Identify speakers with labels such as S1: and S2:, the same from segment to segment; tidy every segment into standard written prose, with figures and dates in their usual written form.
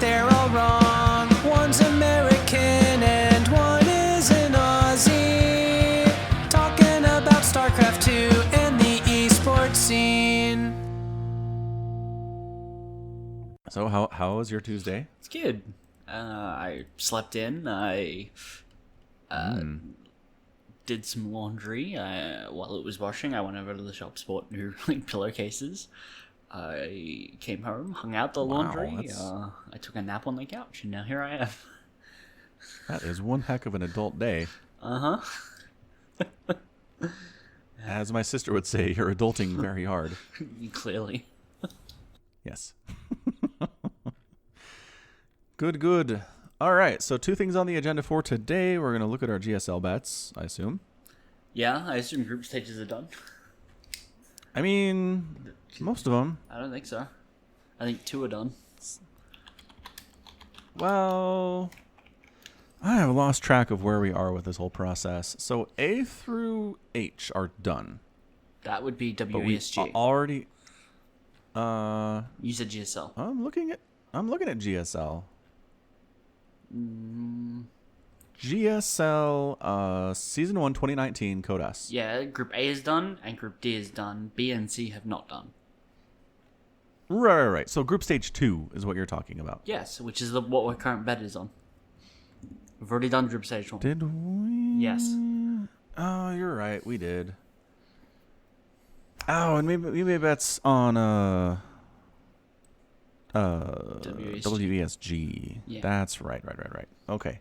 S1: they're all wrong. One's American and one is an Aussie. Talking about StarCraft 2 and the esports scene.
S2: So how was your Tuesday?
S3: It's good. I slept in. I did some laundry. While it was washing, I went over to the shops, bought new pillowcases. I came home, hung out the laundry. I took a nap on the couch, and now here I am.
S2: That is one heck of an adult day. As my sister would say, you're adulting very hard.
S3: Clearly.
S2: Yes. Good. All right, so 2 things on the agenda for today. We're going to look at our GSL bets, I assume.
S3: Yeah, I assume group stages are done.
S2: I mean, most of them.
S3: I don't think so. I think 2 are done.
S2: Well, I have lost track of where we are with this whole process. So A through H are done.
S3: That would be
S2: But we
S3: WESG.
S2: already...
S3: You said GSL.
S2: I'm looking at GSL. GSL Season 1 2019 Code S.
S3: Yeah, Group A is done, and Group D is done. B and C have not done.
S2: Right. So Group Stage 2 is what you're talking about.
S3: Yes, which is what our current bet is on. We've already done Group Stage 1.
S2: Did we?
S3: Yes.
S2: Oh, you're right. We did. Oh, and maybe we made bets on WESG.
S3: Yeah.
S2: That's right. Okay.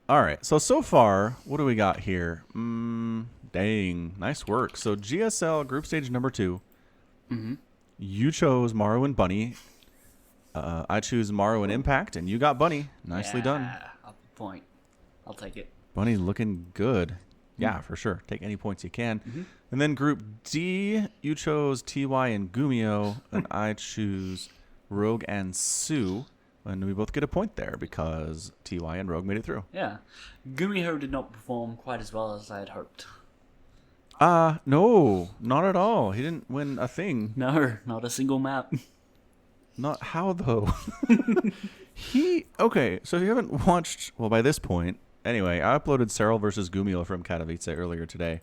S2: All right. So far, what do we got here? Dang, nice work. So GSL Group Stage number 2.
S3: Mm-hmm.
S2: You chose Maru and Bunny. I choose Maru and Impact, and you got Bunny. Nicely done.
S3: Up a point. I'll take it.
S2: Bunny's looking good. Yeah, for sure. Take any points you can.
S3: Mm-hmm.
S2: And then Group D, you chose TY and Gumio, and I choose Rogue and Sue. And we both get a point there because TY and Rogue made it through.
S3: Yeah. Gumiho did not perform quite as well as I had hoped.
S2: No, not at all. He didn't win a thing.
S3: No, not a single map.
S2: Not how, though. Okay, so if you haven't watched, well, by this point, anyway, I uploaded Serral versus Gumio from Katowice earlier today.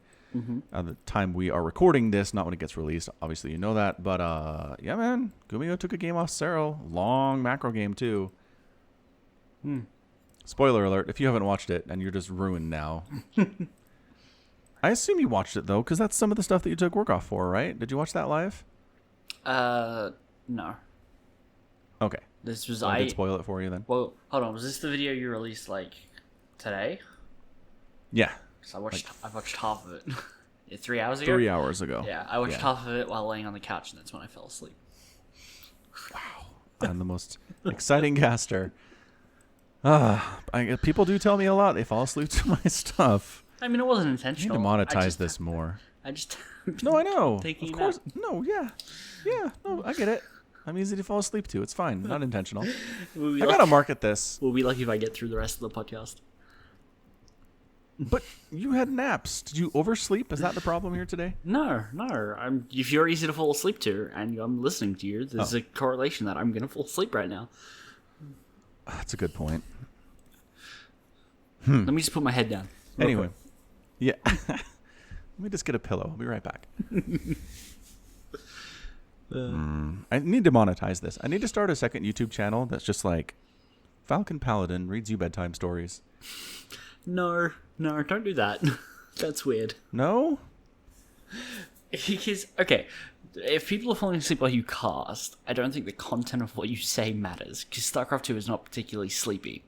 S2: At the time we are recording this, not when it gets released. Obviously, you know that. But, yeah, man, Gumio took a game off Serral. Long macro game, too. Spoiler alert, if you haven't watched it and you're just ruined now. I assume you watched it, though, because that's some of the stuff that you took work off for, right? Did you watch that live?
S3: No.
S2: Okay.
S3: This was
S2: So I did spoil it for you then.
S3: Well, hold on. Was this the video you released today?
S2: Yeah.
S3: So I watched half of it. 3 hours ago.
S2: 3 hours ago.
S3: Yeah, I watched half of it while laying on the couch, and that's when I fell asleep.
S2: Wow. I'm the most exciting caster. People do tell me a lot. They fall asleep to my stuff.
S3: I mean, it wasn't
S2: I
S3: intentional.
S2: need to monetize this more.
S3: I just
S2: No, I know.
S3: Taking
S2: Of
S3: a
S2: course.
S3: nap.
S2: No, yeah. No, I get it. I'm easy to fall asleep to. It's fine. Not intentional.
S3: We'll be
S2: I gotta market this.
S3: We'll be lucky if I get through the rest of the podcast.
S2: But you had naps. Did you oversleep? Is that the problem here today?
S3: No. If you're easy to fall asleep to, and I'm listening to you, there's a correlation that I'm gonna fall asleep right now.
S2: That's a good point.
S3: Let me just put my head down.
S2: Anyway. Yeah. Let me just get a pillow. I'll be right back. I need to monetize this. I need to start a second YouTube channel that's just like Falcon Paladin reads you bedtime stories.
S3: No, don't do that. That's weird.
S2: No?
S3: Because, okay, if people are falling asleep while you cast, I don't think the content of what you say matters, because StarCraft 2 is not particularly sleepy.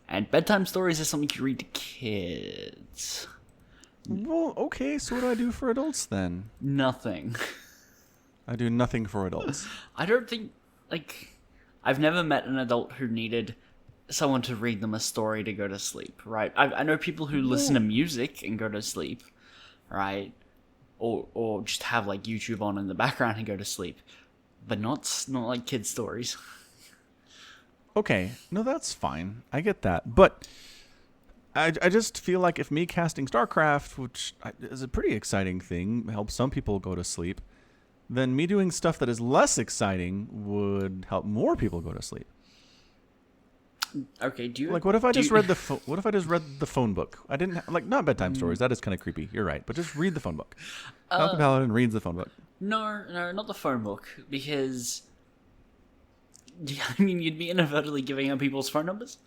S3: And bedtime stories are something you read to kids.
S2: Well, okay, so what do I do for adults then?
S3: Nothing.
S2: I do nothing for adults.
S3: I don't think, I've never met an adult who needed someone to read them a story to go to sleep, right? I know people who listen to music and go to sleep, right? Or just have, YouTube on in the background and go to sleep. But not like kid stories.
S2: Okay, no, that's fine. I get that. But I just feel like if me casting StarCraft, which is a pretty exciting thing, helps some people go to sleep, then me doing stuff that is less exciting would help more people go to sleep.
S3: Okay, do you
S2: Like, what if I
S3: do
S2: just
S3: you-
S2: read what if I just read the phone book? I didn't like not bedtime stories. That is kind of creepy. You're right, but just read the phone book. Falcon Paladin reads the phone book.
S3: No, not the phone book, because I mean you'd be inadvertently giving out people's phone numbers,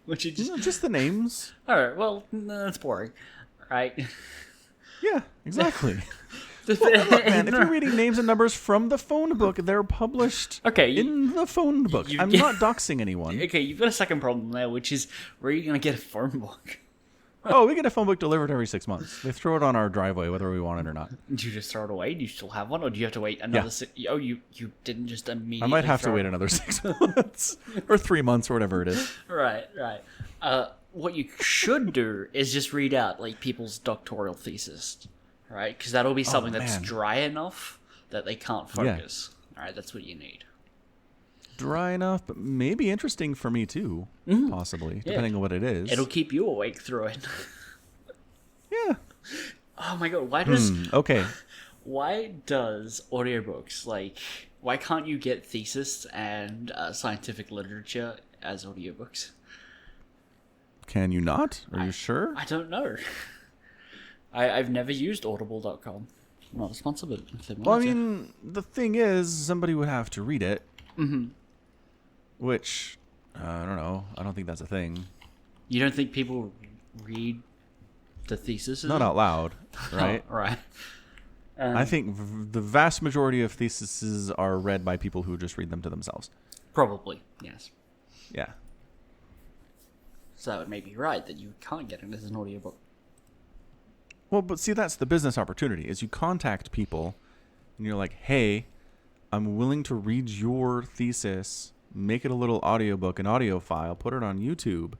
S3: which is just
S2: No, just the names.
S3: all right. Well, no, that's boring, right?
S2: Yeah, exactly.
S3: Look,
S2: Man, if you're reading names and numbers from the phone book, they're published
S3: Okay,
S2: in the phone book.
S3: you-
S2: I'm not doxing anyone.
S3: Okay, you've got a second problem there, which is where are you gonna get a phone book?
S2: Oh, we get a phone book delivered every 6 months. They throw it on our driveway, whether we want it or not.
S3: Do you just throw it away? Do you still have one, or do you have to wait another?
S2: Yeah.
S3: Oh, you didn't just immediately.
S2: I might have to
S3: throw
S2: wait
S3: it-
S2: another 6 months or 3 months or whatever it is.
S3: Right. What you should do is just read out like people's doctoral thesis, right? Because that'll be something that's
S2: man.
S3: dry enough that they can't focus. All right, that's what you need.
S2: Dry enough, but maybe interesting for me too, possibly, depending on what it is.
S3: It'll keep you awake through it.
S2: Yeah.
S3: Oh my god,
S2: Okay.
S3: why does audiobooks why can't you get thesis and scientific literature as audiobooks?
S2: Can you not? Are you sure?
S3: I don't know. I've never used audible.com. I'm not responsible.
S2: Well, I mean, the thing is, somebody would have to read it. Mm-hmm. Which, I don't know. I don't think that's a thing.
S3: You don't think people read the thesis?
S2: Not out loud, right?
S3: Oh, right.
S2: I think the vast majority of theses are read by people who just read them to themselves.
S3: Probably, yes.
S2: Yeah.
S3: So it may be right that you can't get it as an audiobook.
S2: Well, but see, that's the business opportunity, is you contact people, and you're like, hey, I'm willing to read your thesis, make it a little audiobook, an audio file, put it on YouTube,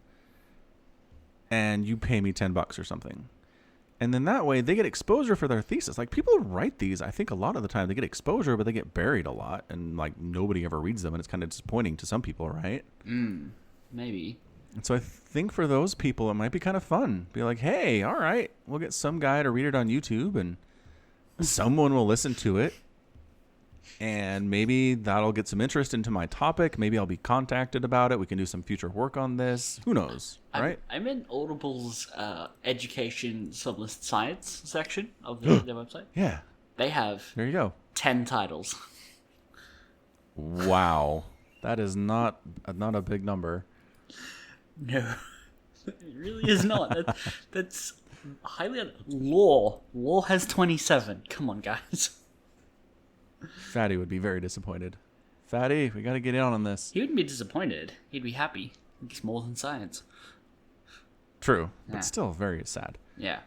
S2: and you pay me $10 or something. And then that way, they get exposure for their thesis. Like, people who write these, I think a lot of the time, they get exposure, but they get buried a lot, and, like, nobody ever reads them, and it's kind of disappointing to some people, right?
S3: Maybe.
S2: And so I think for those people, it might be kind of fun. Be like, hey, all right, we'll get some guy to read it on YouTube, and someone will listen to it. And maybe that'll get some interest into my topic. Maybe I'll be contacted about it. We can do some future work on this. Who knows, right?
S3: I'm in Audible's education sublist science section of their website.
S2: Yeah,
S3: They have
S2: there you go.
S3: 10 titles.
S2: Wow. That is not a big number.
S3: No, it really is not. That's highly law. Law has 27. Come on, guys.
S2: Fatty would be very disappointed. Fatty, we got to get in on this.
S3: He wouldn't be disappointed. He'd be happy. It's more than science.
S2: True, but
S3: Yeah.
S2: still very sad.
S3: Yeah.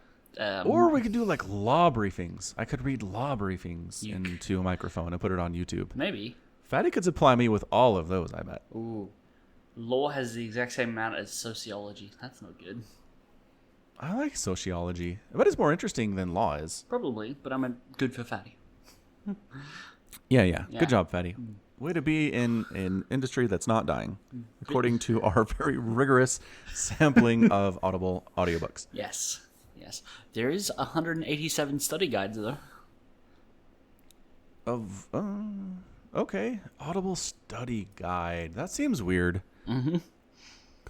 S2: Or we could do like law briefings. I could read law briefings
S3: You
S2: into a microphone and put it on YouTube.
S3: maybe.
S2: Fatty could supply me with all of those, I bet.
S3: Ooh. Law has the exact same amount as sociology. That's not good.
S2: I like sociology. I bet it's more interesting than law is.
S3: Probably, but I'm good for fatty.
S2: Yeah.
S3: Yeah.
S2: Good job, Fatty. Way to be in an industry that's not dying, according to our very rigorous sampling of Audible audiobooks.
S3: Yes. There is 187 study guides though.
S2: Of okay, Audible study guide. That seems weird. Because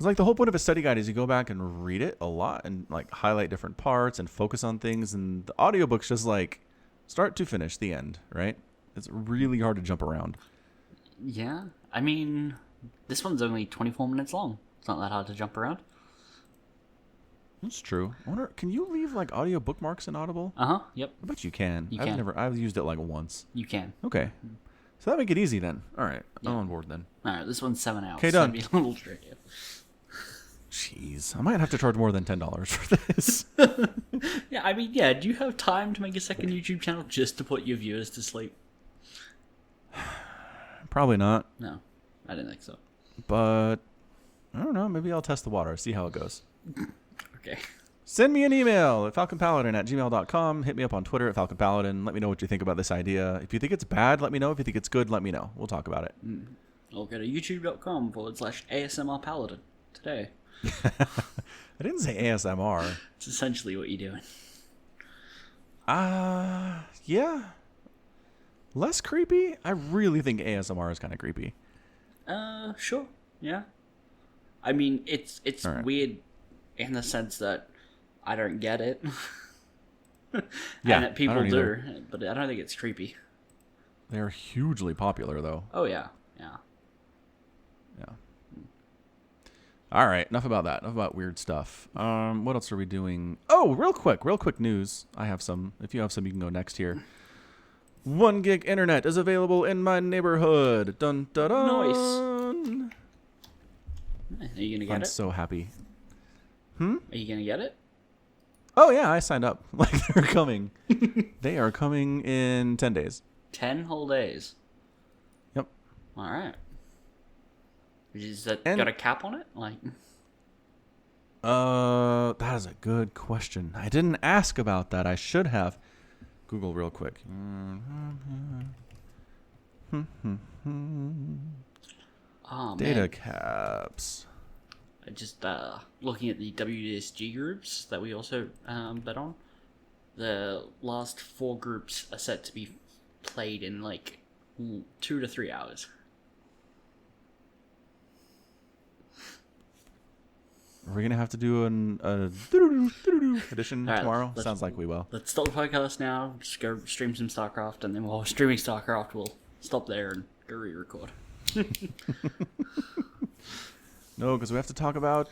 S2: like the whole point of a study guide is you go back and read it a lot and like highlight different parts and focus on things. And the audiobook's just like start to finish, the end, right? It's really hard to jump around.
S3: Yeah. I mean, this one's only 24 minutes long. It's not that hard to jump around.
S2: That's true. I wonder, can you leave like audio bookmarks in Audible?
S3: Yep.
S2: I bet you can.
S3: You
S2: I've
S3: can.
S2: I've used it like once.
S3: You can.
S2: Okay. So that make it easy then. All right. I'm on board then.
S3: Alright, this one's 7 hours.
S2: 'Kay,
S3: so
S2: done.
S3: that'd be a little trickier.
S2: Jeez. I might have to charge more than $10 for this.
S3: Yeah, I mean, yeah, do you have time to make a second YouTube channel just to put your viewers to sleep?
S2: Probably not.
S3: No, I didn't think so.
S2: But I don't know. Maybe I'll test the water, see how it goes.
S3: Okay.
S2: Send me an email at falconpaladin@gmail.com. Hit me up on Twitter at falconpaladin. Let me know what you think about this idea. If you think it's bad, let me know. If you think it's good, let me know. We'll talk about it.
S3: Or go to youtube.com/ASMR Paladin today.
S2: I didn't say ASMR.
S3: It's essentially what you're doing.
S2: Yeah. Less creepy? I really think ASMR is kind of creepy.
S3: Sure. Yeah. I mean, it's
S2: All right.
S3: weird in the sense that I don't get it.
S2: Yeah,
S3: and that people
S2: I don't
S3: do,
S2: either.
S3: but I don't think it's creepy.
S2: They're hugely popular, though.
S3: Oh yeah, yeah.
S2: Yeah. All right, enough about that. Enough about weird stuff. What else are we doing? Oh, real quick news. I have some. If you have some, you can go next here. 1 gig internet is available in my neighborhood. Dun dun dun.
S3: Are you gonna get
S2: I'm
S3: it?
S2: so happy.
S3: Are you gonna get it?
S2: Oh yeah, I signed up. Like they're coming. They are coming in 10 days.
S3: 10 whole days.
S2: Yep.
S3: All right. Is that
S2: And-
S3: got a cap on it? Like,
S2: That is a good question. I didn't ask about that. I should have. Google real quick.
S3: oh
S2: Data
S3: man,
S2: caps.
S3: I just looking at the WSG groups that we also bet on. The last 4 groups are set to be played in like 2 to 3 hours.
S2: Are we gonna have to do a edition
S3: All right,
S2: tomorrow?
S3: let's-
S2: Sounds like we will.
S3: Let's stop the podcast now. Just go stream some StarCraft, and then while we're streaming StarCraft, we'll stop there and go re-record.
S2: No, because we have to talk about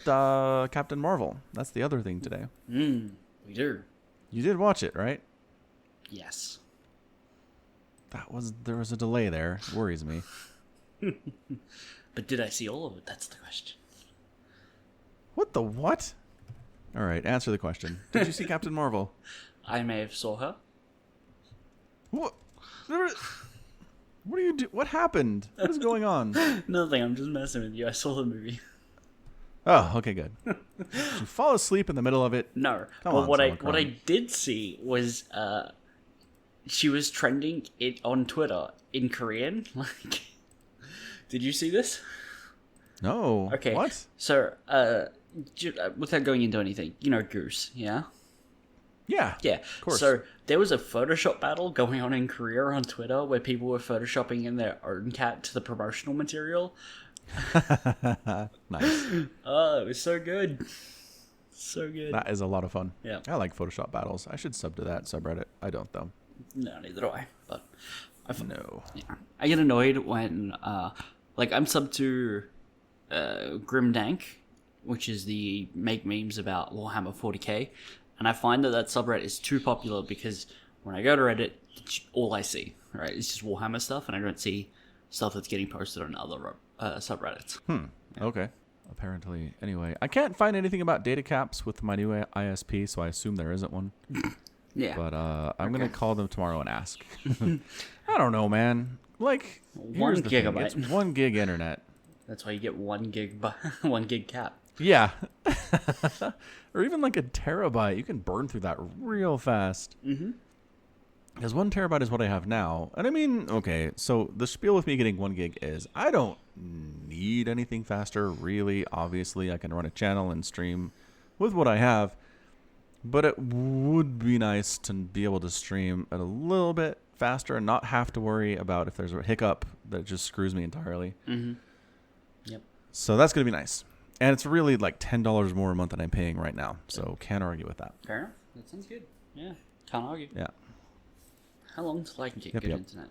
S2: Captain Marvel. That's the other thing today.
S3: We do.
S2: You did watch it, right?
S3: Yes.
S2: There was a delay there. It worries me.
S3: But did I see all of it? That's the question.
S2: What the what? All right, answer the question. Did you see Captain Marvel?
S3: I may have saw her.
S2: What? What do you do? What happened? What is going on?
S3: Nothing. I'm just messing with you. I saw the movie.
S2: Oh, okay, good. Did you fall asleep in the middle of it?
S3: No,
S2: Come
S3: but
S2: on,
S3: what I
S2: Solacron.
S3: did see was she was trending it on Twitter in Korean. Like, did you see this?
S2: No.
S3: Okay.
S2: What?
S3: So, without going into anything, you know, Goose, yeah.
S2: Yeah.
S3: Yeah,
S2: Of course.
S3: So there was a Photoshop battle going on in Korea on Twitter where people were photoshopping in their own cat to the promotional material.
S2: Nice.
S3: Oh, it was so good. So good.
S2: That is a lot of fun.
S3: Yeah.
S2: I like Photoshop battles. I should sub to that subreddit. I don't though.
S3: No, neither do I. But
S2: No.
S3: yeah. I get annoyed when, like, I'm sub to Grimdank, which is the make memes about Warhammer 40k, and I find that subreddit is too popular because when I go to Reddit, all I see, right, is just Warhammer stuff, and I don't see stuff that's getting posted on other subreddits.
S2: Okay. Apparently. Anyway, I can't find anything about data caps with my new ISP, so I assume there isn't one.
S3: Yeah.
S2: But I'm gonna call them tomorrow and ask. I don't know, man. Like,
S3: 1
S2: here's the thing.
S3: gigabyte.
S2: It's 1 gig internet.
S3: That's why you get 1 gig 1 gig cap.
S2: Yeah. Or even like a terabyte. You can burn through that real fast.
S3: Mm-hmm.
S2: Because 1 terabyte is what I have now. And I mean, okay, so the spiel with me getting 1 gig is I don't need anything faster, really. Obviously, I can run a channel and stream with what I have. But it would be nice to be able to stream at a little bit faster and not have to worry about if there's a hiccup that just screws me entirely.
S3: Mm-hmm. Yep.
S2: So that's going to be nice. And it's really like $10 more a month than I'm paying right now. So can't argue with that.
S3: Fair enough. That sounds good. Yeah. Can't argue.
S2: Yeah.
S3: How long till I can get
S2: Yep,
S3: good
S2: yep.
S3: internet?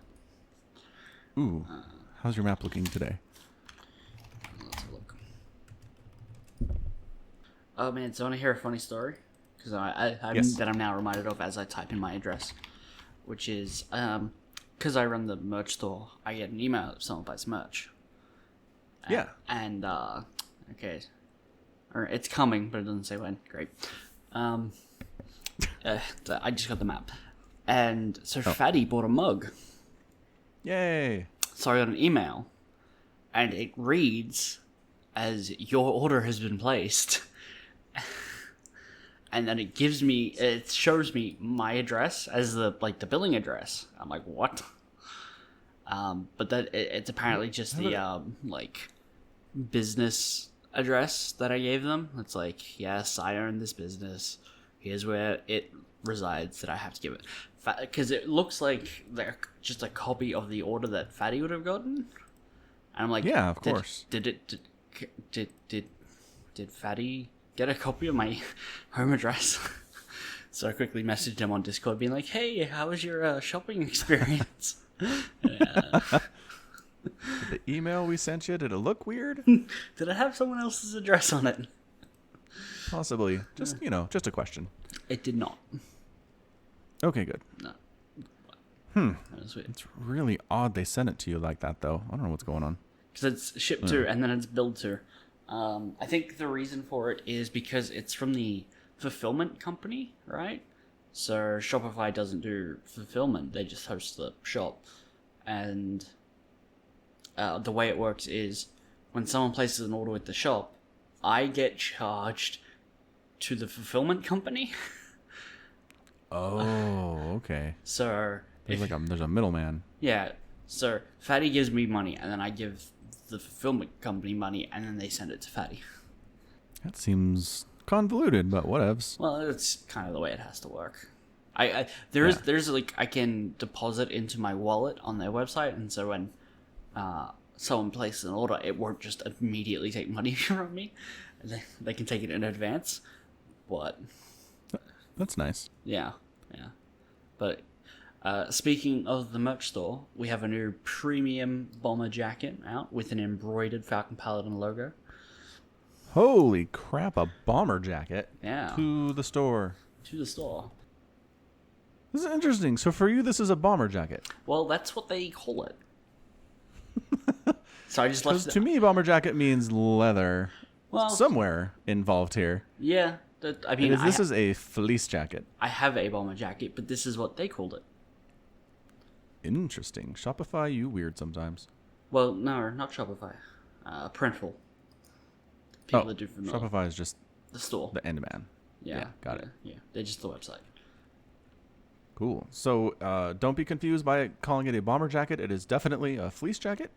S2: Ooh. How's your map looking today?
S3: Let's have a look. Oh man, so I want to hear a funny story? Because
S2: Yes.
S3: that I'm now reminded of as I type in my address, which is because I run the merch store, I get an email if someone buys merch.
S2: Yeah.
S3: And okay, or it's coming, but it doesn't say when. Great. I just got the map, and so Fatty bought a mug.
S2: Yay.
S3: So I got an email, and it reads as your order has been placed. And then it shows me my address as the billing address. I'm like, what? But that it's apparently just the business address that I gave them. It's like, yes, I own this business. Here's where it resides that I have to give it. Because it looks like they're just a copy of the order that Fatty would have gotten. And I'm like,
S2: Yeah, of course.
S3: Did did Fatty get a copy of my home address? So I quickly messaged him on Discord being like, hey, how was your shopping experience? Yeah.
S2: The email we sent you, did it look weird?
S3: Did it have someone else's address on it?
S2: Possibly. Just, just a question.
S3: It did not.
S2: Okay, good.
S3: No. That was weird.
S2: It's really odd they sent it to you like that, though. I don't know what's going on.
S3: Because it's shipped to and then it's billed to. I think the reason for it is because it's from the fulfillment company, right? So Shopify doesn't do fulfillment; they just host the shop. And the way it works is when someone places an order with the shop, I get charged to the fulfillment company.
S2: Oh, okay.
S3: So
S2: There's a middleman.
S3: yeah, so Fatty gives me money, and then I give the fulfillment company money, and then they send it to Fatty.
S2: That seems convoluted, but whatevs.
S3: Well, it's kind of the way it has to work. There's like I can deposit into my wallet on their website, and so when someone places an order, it won't just immediately take money from me. They can take it in advance, but
S2: That's nice.
S3: yeah. But speaking of the merch store, we have a new premium bomber jacket out with an embroidered Falcon Paladin logo.
S2: Holy crap, a bomber jacket.
S3: Yeah.
S2: To the store.
S3: To the store.
S2: This is interesting. So for you, this is a bomber jacket.
S3: Well, that's what they call it. So I just left it.
S2: To me, bomber jacket means leather.
S3: Well,
S2: Somewhere involved here.
S3: yeah. I mean,
S2: This is a fleece jacket.
S3: I have a bomber jacket, but this is what they called it.
S2: Interesting. Shopify, you weird sometimes.
S3: Well, no, not Shopify. Printful. People that do vanilla.
S2: Shopify is just
S3: The store.
S2: the end man.
S3: Yeah,
S2: got it.
S3: Yeah, they're just the website.
S2: Cool. So don't be confused by calling it a bomber jacket. It is definitely a fleece jacket,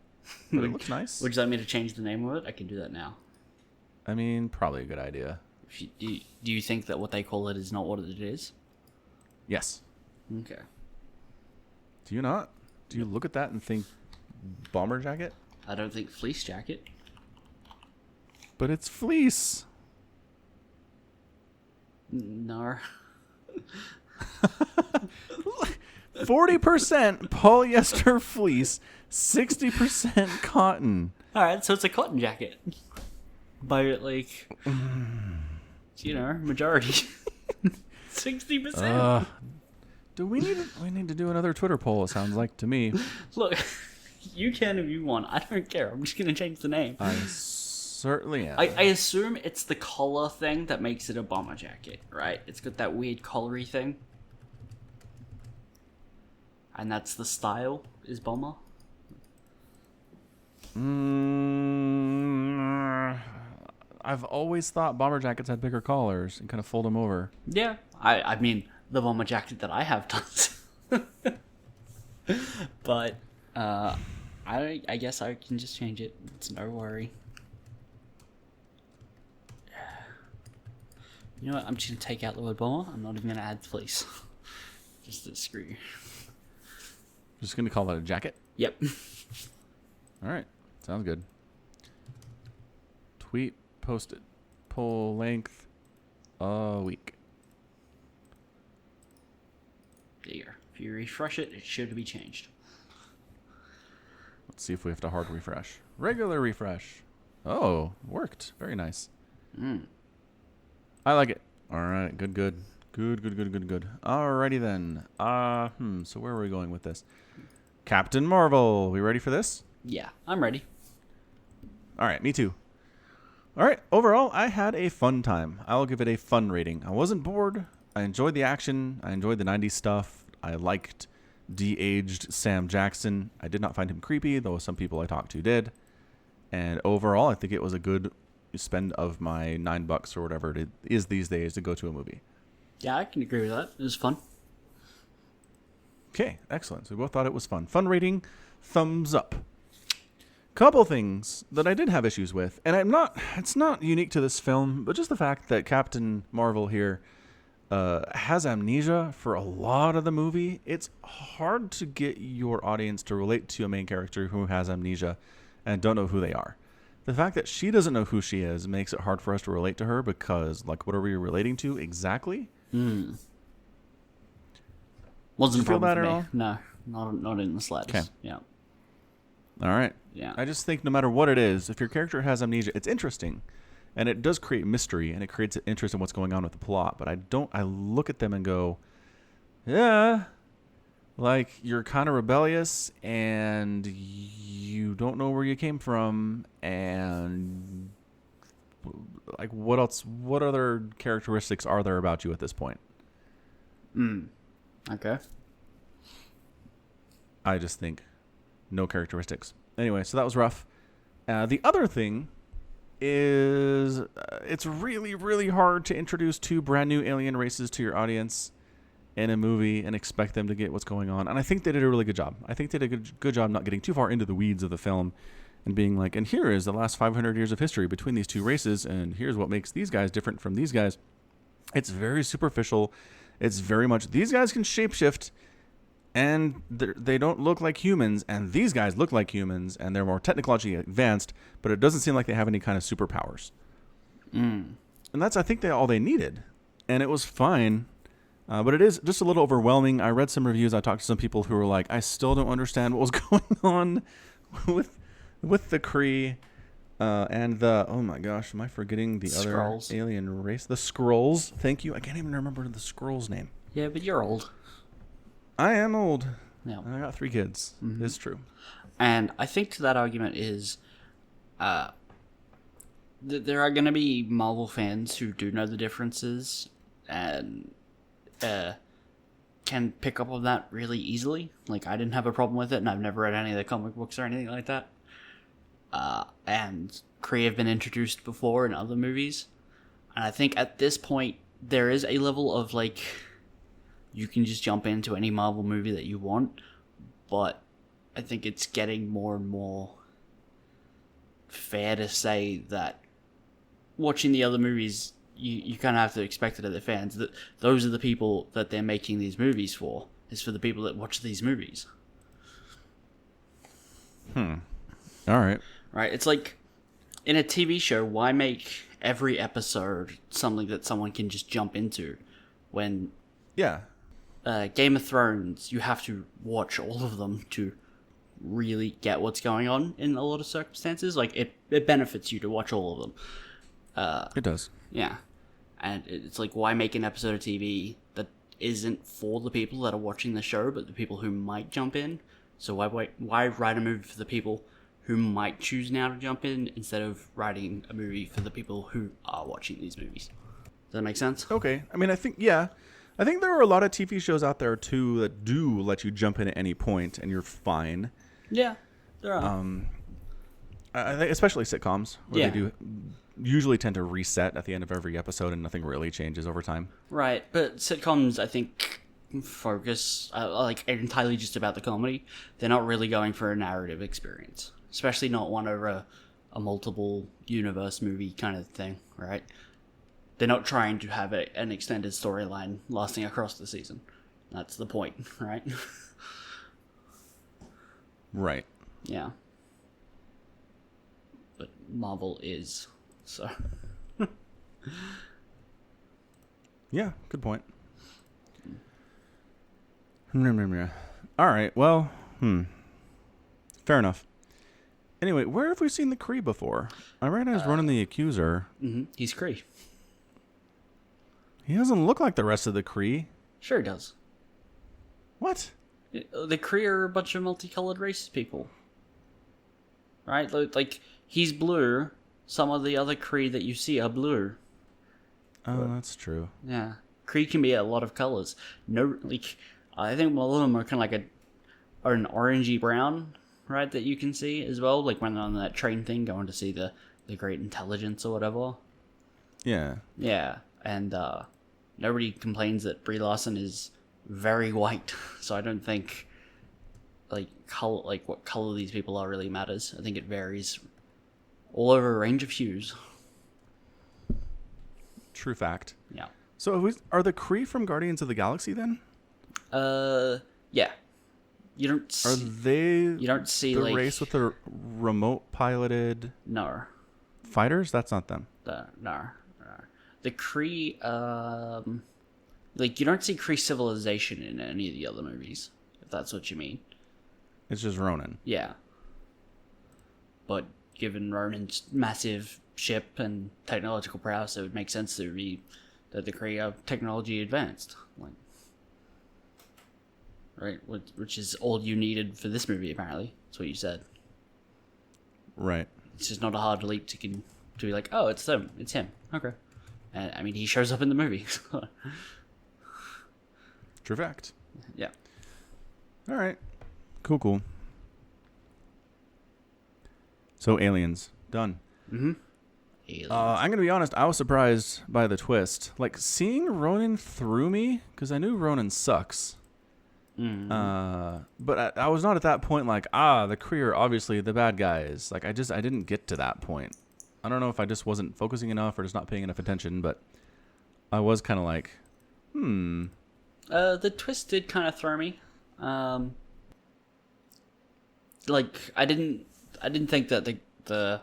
S2: but it looks nice.
S3: Would you like me to change the name of it? I can do that now.
S2: I mean, probably a good idea.
S3: Do you think that what they call it is not what it is?
S2: Yes.
S3: Okay.
S2: Do you not? Do you look at that and think bomber jacket?
S3: I don't think fleece jacket.
S2: But it's fleece.
S3: No.
S2: 40% polyester fleece, 60% cotton.
S3: All right, so it's a cotton jacket. By like, majority. 60%.
S2: Do we need to do another Twitter poll? It sounds like to me.
S3: Look, you can if you want. I don't care. I'm just gonna change the name.
S2: I certainly am.
S3: I assume it's the collar thing that makes it a bomber jacket, right? It's got that weird collary thing. And that's the style, is bomber?
S2: I've always thought bomber jackets had bigger collars and kind of fold them over.
S3: Yeah. I mean, the bomber jacket that I have does. But, I guess I can just change it. It's no worry. You know what? I'm just gonna take out the word bomber. I'm not even gonna add fleece. Just to screw you.
S2: Just gonna call it a jacket.
S3: Yep.
S2: All right, sounds good. Tweet posted, poll length, a week.
S3: There you go. If you refresh it, it should be changed.
S2: Let's see if we have to hard refresh. Regular refresh. Oh, worked. Very nice. I like it. All right, good. Alrighty then. So where are we going with this? Captain Marvel. We ready for this?
S3: Yeah, I'm ready.
S2: All right, me too. All right, overall, I had a fun time. I'll give it a fun rating. I wasn't bored. I enjoyed the action. I enjoyed the 90s stuff. I liked de-aged Sam Jackson. I did not find him creepy, though some people I talked to did. And overall, I think it was a good spend of my $9 or whatever it is these days to go to a movie.
S3: Yeah, I can agree with that. It was fun.
S2: Okay, excellent. So we both thought it was fun. Fun rating, thumbs up. Couple things that I did have issues with, and it's not unique to this film, but just the fact that Captain Marvel here has amnesia for a lot of the movie. It's hard to get your audience to relate to a main character who has amnesia and don't know who they are. the fact that she doesn't know who she is makes it hard for us to relate to her because, like, what are we relating to exactly?
S3: Wasn't a
S2: feel
S3: problem
S2: that
S3: for
S2: at
S3: me.
S2: all?
S3: No, not in the slightest.
S2: 'Kay.
S3: Yeah.
S2: All right.
S3: Yeah.
S2: I just think no matter what it is, if your character has amnesia, it's interesting. And it does create mystery, and it creates interest in what's going on with the plot. But I look at them and go, yeah, like, you're kind of rebellious, and you don't know where you came from, and, like, what else, what other characteristics are there about you at this point?
S3: Okay.
S2: I just think no characteristics. Anyway, so that was rough. The other thing is it's really, really hard to introduce two brand new alien races to your audience in a movie and expect them to get what's going on. And I think they did a really good job. I think they did a good job not getting too far into the weeds of the film and being like, and here is the last 500 years of history between these two races, and here's what makes these guys different from these guys. It's very superficial. It's very much, these guys can shapeshift, and they don't look like humans, and these guys look like humans, and they're more technologically advanced, but it doesn't seem like they have any kind of superpowers. And that's, I think, all they needed. And it was fine, but it is just a little overwhelming. I read some reviews. I talked to some people who were like, I still don't understand what was going on with the Kree and the, oh my gosh, am I forgetting the
S3: Skrulls.
S2: other alien race? The Skrulls. Thank you. I can't even remember the Skrulls' name.
S3: Yeah, but you're old.
S2: I am old.
S3: Yeah.
S2: I got 3 kids. It's true.
S3: And I think to that argument is there are going to be Marvel fans who do know the differences and can pick up on that really easily. Like, I didn't have a problem with it, and I've never read any of the comic books or anything like that. And Kree have been introduced before in other movies. And I think at this point, there is a level of, like, you can just jump into any Marvel movie that you want, but I think it's getting more and more fair to say that watching the other movies, you kind of have to expect it of the fans, that those are the people that they're making these movies for, is for the people that watch these movies.
S2: All right.
S3: Right? It's like, in a TV show, why make every episode something that someone can just jump into when...
S2: Yeah.
S3: Game of Thrones, you have to watch all of them to really get what's going on in a lot of circumstances. Like, it benefits you to watch all of them.
S2: It does.
S3: Yeah. And it's like, why make an episode of TV that isn't for the people that are watching the show, but the people who might jump in? So why write a movie for the people who might choose now to jump in instead of writing a movie for the people who are watching these movies? Does that make sense?
S2: Okay. I mean, I think there are a lot of TV shows out there, too, that do let you jump in at any point, and you're fine.
S3: Yeah, there are.
S2: I think especially sitcoms, where
S3: Yeah.
S2: they do usually tend to reset at the end of every episode, and nothing really changes over time.
S3: Right, but sitcoms, I think, focus like entirely just about the comedy. They're not really going for a narrative experience, especially not one over a multiple universe movie kind of thing, right? They're not trying to have an extended storyline lasting across the season. That's the point, right?
S2: Right.
S3: Yeah. But Marvel is, so...
S2: Yeah, good point. All right, well, fair enough. Anyway, where have we seen the Kree before? I recognize Ronan the Accuser.
S3: He's Kree.
S2: He doesn't look like the rest of the Kree.
S3: Sure he does.
S2: What?
S3: The Kree are a bunch of multicolored racist people. Right? Like, he's blue. Some of the other Kree that you see are blue.
S2: Oh, that's true.
S3: Yeah. Kree can be a lot of colors. No, like, I think a lot of them are kind of like are an orangey brown, right, that you can see as well. Like when they're on that train thing going to see the Great Intelligence or whatever.
S2: Yeah.
S3: Yeah. And nobody complains that Brie Larson is very white. So I don't think like color, like what color these people are really matters. I think it varies all over a range of hues.
S2: True fact.
S3: Yeah.
S2: So are the Kree from Guardians of the Galaxy then?
S3: Yeah. You don't
S2: Are
S3: see,
S2: they
S3: you don't see
S2: the
S3: like
S2: race with the remote piloted
S3: no.
S2: fighters? That's not them.
S3: No. The Kree, like you don't see Kree civilization in any of the other movies, if that's what you mean.
S2: It's just Ronan.
S3: Yeah. But given Ronan's massive ship and technological prowess, it would make sense to be that the Kree are technology advanced, like, right? Which is all you needed for this movie, apparently. That's what you said.
S2: Right.
S3: It's just not a hard leap to be like, oh, it's them, it's him. Okay. I mean, he shows up in the movie.
S2: True fact.
S3: Yeah.
S2: All right. Cool. So aliens done.
S3: Mm-hmm. Aliens.
S2: I'm gonna be honest. I was surprised by the twist. Like seeing Ronan threw me because I knew Ronan sucks. But I was not at that point like the Kree are obviously the bad guys. Like I didn't get to that point. I don't know if I just wasn't focusing enough or just not paying enough attention, but I was kind of like,
S3: The twist did kind of throw me. Like I didn't think that the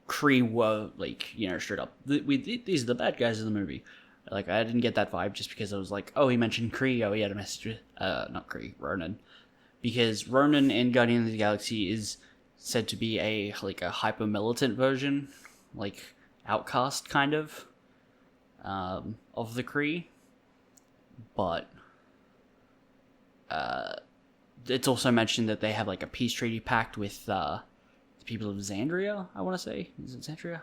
S3: Kree were like, you know, straight up these are the bad guys in the movie. Like I didn't get that vibe just because I was like, oh, he mentioned Kree, oh, he had a message with not Kree, Ronan, because Ronan in Guardians of the Galaxy is said to be a hyper militant version, like outcast kind of the Kree, but it's also mentioned that they have like a peace treaty pact with the people of Xandria. I want to say, is it Xandria?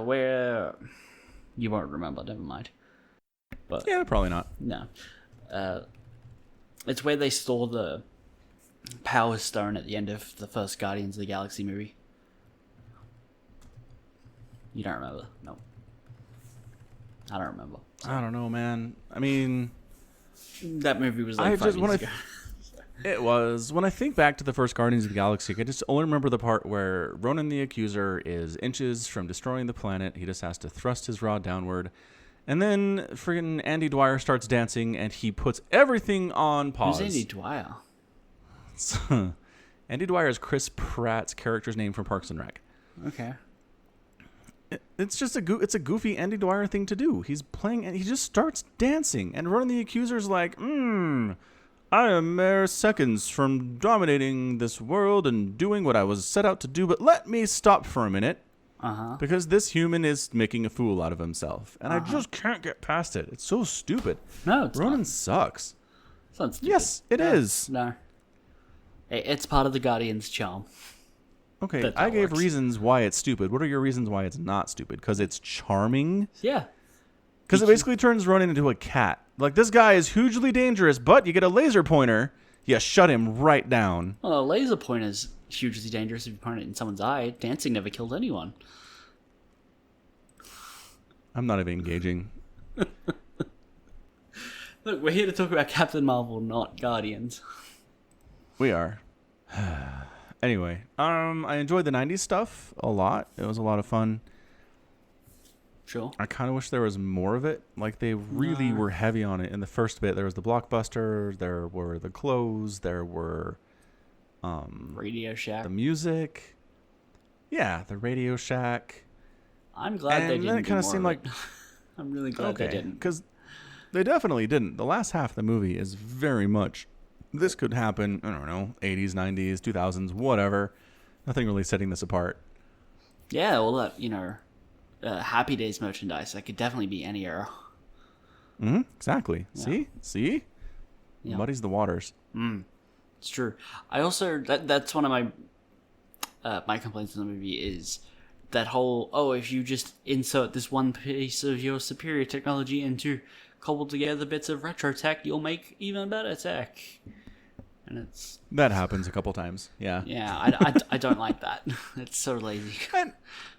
S3: Where you won't remember. Never mind. But
S2: yeah, probably not.
S3: no, it's where they store the Power Stone at the end of the first Guardians of the Galaxy movie. You don't remember? No. I don't remember.
S2: I don't know, man. I mean,
S3: that movie was like 5 years ago.
S2: It was. When I think back to the first Guardians of the Galaxy, I just only remember the part where Ronan the Accuser is inches from destroying the planet. He just has to thrust his rod downward. And then friggin' Andy Dwyer starts dancing and he puts everything on pause.
S3: Who's Andy Dwyer?
S2: Andy Dwyer is Chris Pratt's character's name from Parks and Rec.
S3: Okay.
S2: It's just a goofy Andy Dwyer thing to do. He's playing and he just starts dancing. And Ronan the Accuser's like, I am mere seconds from dominating this world and doing what I was set out to do, but let me stop for a minute. Because this human is making a fool out of himself. And I just can't get past it. It's so stupid.
S3: No, it's
S2: Ronan
S3: not.
S2: sucks.
S3: It's not stupid.
S2: Yes, it is.
S3: No. It's part of the Guardian's charm.
S2: Okay,
S3: That
S2: I gave
S3: works.
S2: reasons why it's stupid. What are your reasons why it's not stupid? Because it's charming?
S3: Yeah.
S2: Because it basically turns Ronan into a cat. Like, this guy is hugely dangerous, but you get a laser pointer, you shut him right down.
S3: Well, a laser pointer's hugely dangerous if you point it in someone's eye. Dancing never killed anyone.
S2: I'm not even engaging.
S3: Look, we're here to talk about Captain Marvel, not Guardians.
S2: We are. Anyway, I enjoyed the 90s stuff a lot. It was a lot of fun.
S3: Sure.
S2: I kind of wish there was more of it. Like, they really were heavy on it. In the first bit, there was the blockbuster, there were the clothes, there were
S3: Radio Shack.
S2: the music. Yeah, the Radio Shack.
S3: I'm glad they
S2: And
S3: didn't
S2: then it
S3: do
S2: kind of
S3: more
S2: seemed
S3: of
S2: like...
S3: it. I'm really glad they didn't.
S2: Because they definitely didn't. The last half of the movie is very much... This could happen, I don't know, 80s, 90s, 2000s, whatever. Nothing really setting this apart.
S3: Yeah, all that, Happy Days merchandise. That could definitely be any era.
S2: Exactly.
S3: Yeah.
S2: See?
S3: Yeah.
S2: Muddies the waters.
S3: It's true. I also that's one of my my complaints in the movie is that whole if you just insert this one piece of your superior technology into cobbled together bits of retro tech, you'll make even better tech. And
S2: That happens a couple times. Yeah.
S3: I don't like that. It's so lazy.
S2: And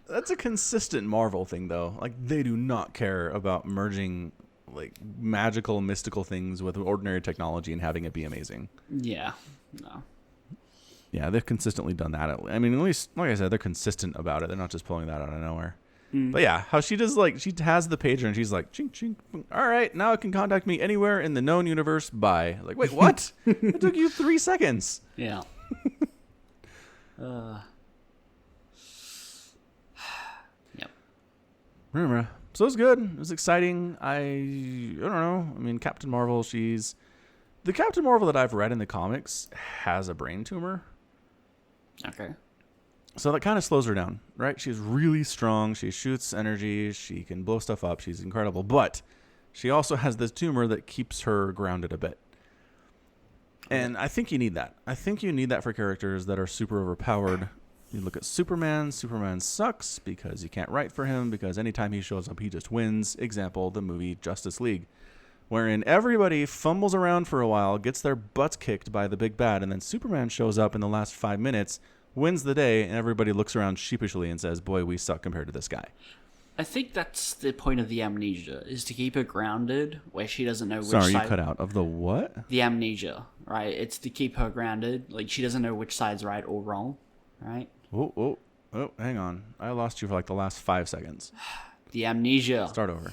S2: that's a consistent Marvel thing, though. Like, they do not care about merging like magical, mystical things with ordinary technology and having it be amazing.
S3: Yeah. No.
S2: Yeah, they've consistently done that. I mean, at least, like I said, they're consistent about it. They're not just pulling that out of nowhere. But yeah, how she does, like, she has the pager and she's like, ching, ching, boom. All right, now it can contact me anywhere in the known universe. Bye. Like, wait, what? It took you 3 seconds.
S3: Yeah. Yep.
S2: Remember, so it was good. It was exciting. I don't know. I mean, Captain Marvel, the Captain Marvel that I've read in the comics has a brain tumor.
S3: Okay.
S2: So that kind of slows her down, right? She's really strong. She shoots energy. She can blow stuff up. She's incredible. But she also has this tumor that keeps her grounded a bit. And I think you need that. I think you need that for characters that are super overpowered. You look at Superman. Superman sucks because you can't write for him, because anytime he shows up, he just wins. Example, the movie Justice League, wherein everybody fumbles around for a while, gets their butts kicked by the big bad, and then Superman shows up in the last 5 minutes, wins the day, and everybody looks around sheepishly and says, boy, we suck compared to this guy.
S3: I think that's the point of the amnesia, is to keep her grounded where she doesn't know which
S2: Sorry,
S3: side...
S2: you cut out. Of the what?
S3: The amnesia, right? It's to keep her grounded. Like, she doesn't know which side's right or wrong, right?
S2: Oh, hang on. I lost you for like the last 5 seconds.
S3: The amnesia.
S2: Start over.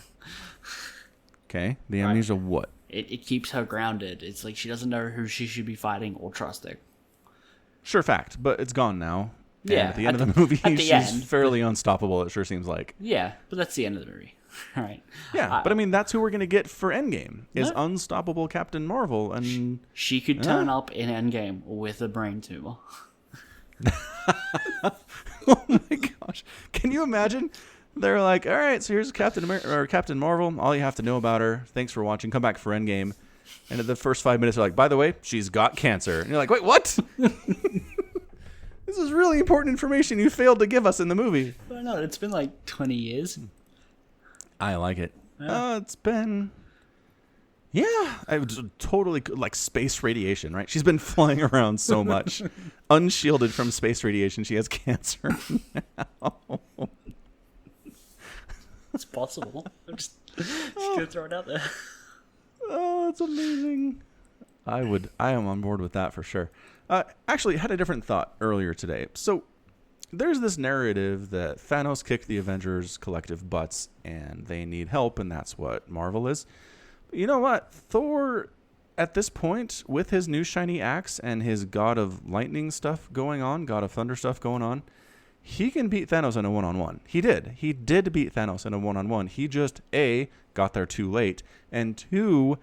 S2: Okay, the amnesia what?
S3: It keeps her grounded. It's like she doesn't know who she should be fighting or trusting.
S2: Sure fact, but it's gone now.
S3: Yeah,
S2: And at the end of the movie,
S3: at the
S2: she's
S3: end,
S2: fairly unstoppable, it sure seems like.
S3: Yeah, but that's the end of the movie. All right.
S2: Yeah, but I mean, that's who we're going to get for Endgame, is
S3: No.
S2: unstoppable Captain Marvel. And
S3: She could turn up in Endgame with a brain tumor.
S2: oh my gosh, can you imagine? They're like, all right, so here's Captain Marvel. All you have to know about her. Thanks for watching. Come back for Endgame. And at the first 5 minutes, they're like, by the way, she's got cancer. And you're like, wait, what? This is really important information you failed to give us in the movie.
S3: I know, it's been like 20 years.
S2: I like it. It's been... Yeah, I was totally like space radiation, right? She's been flying around so much. Unshielded from space radiation, she has cancer now.
S3: It's possible. I'm just gonna throw it out there.
S2: Oh, that's amazing. I am on board with that for sure. Actually, I had a different thought earlier today. So there's this narrative that Thanos kicked the Avengers' collective butts and they need help, and that's what Marvel is. But you know what? Thor, at this point, with his new shiny axe and his God of Lightning stuff going on, God of Thunder stuff going on, he can beat Thanos in a one-on-one. He did. He did beat Thanos in a one-on-one. He just, A, got there too late, and 2,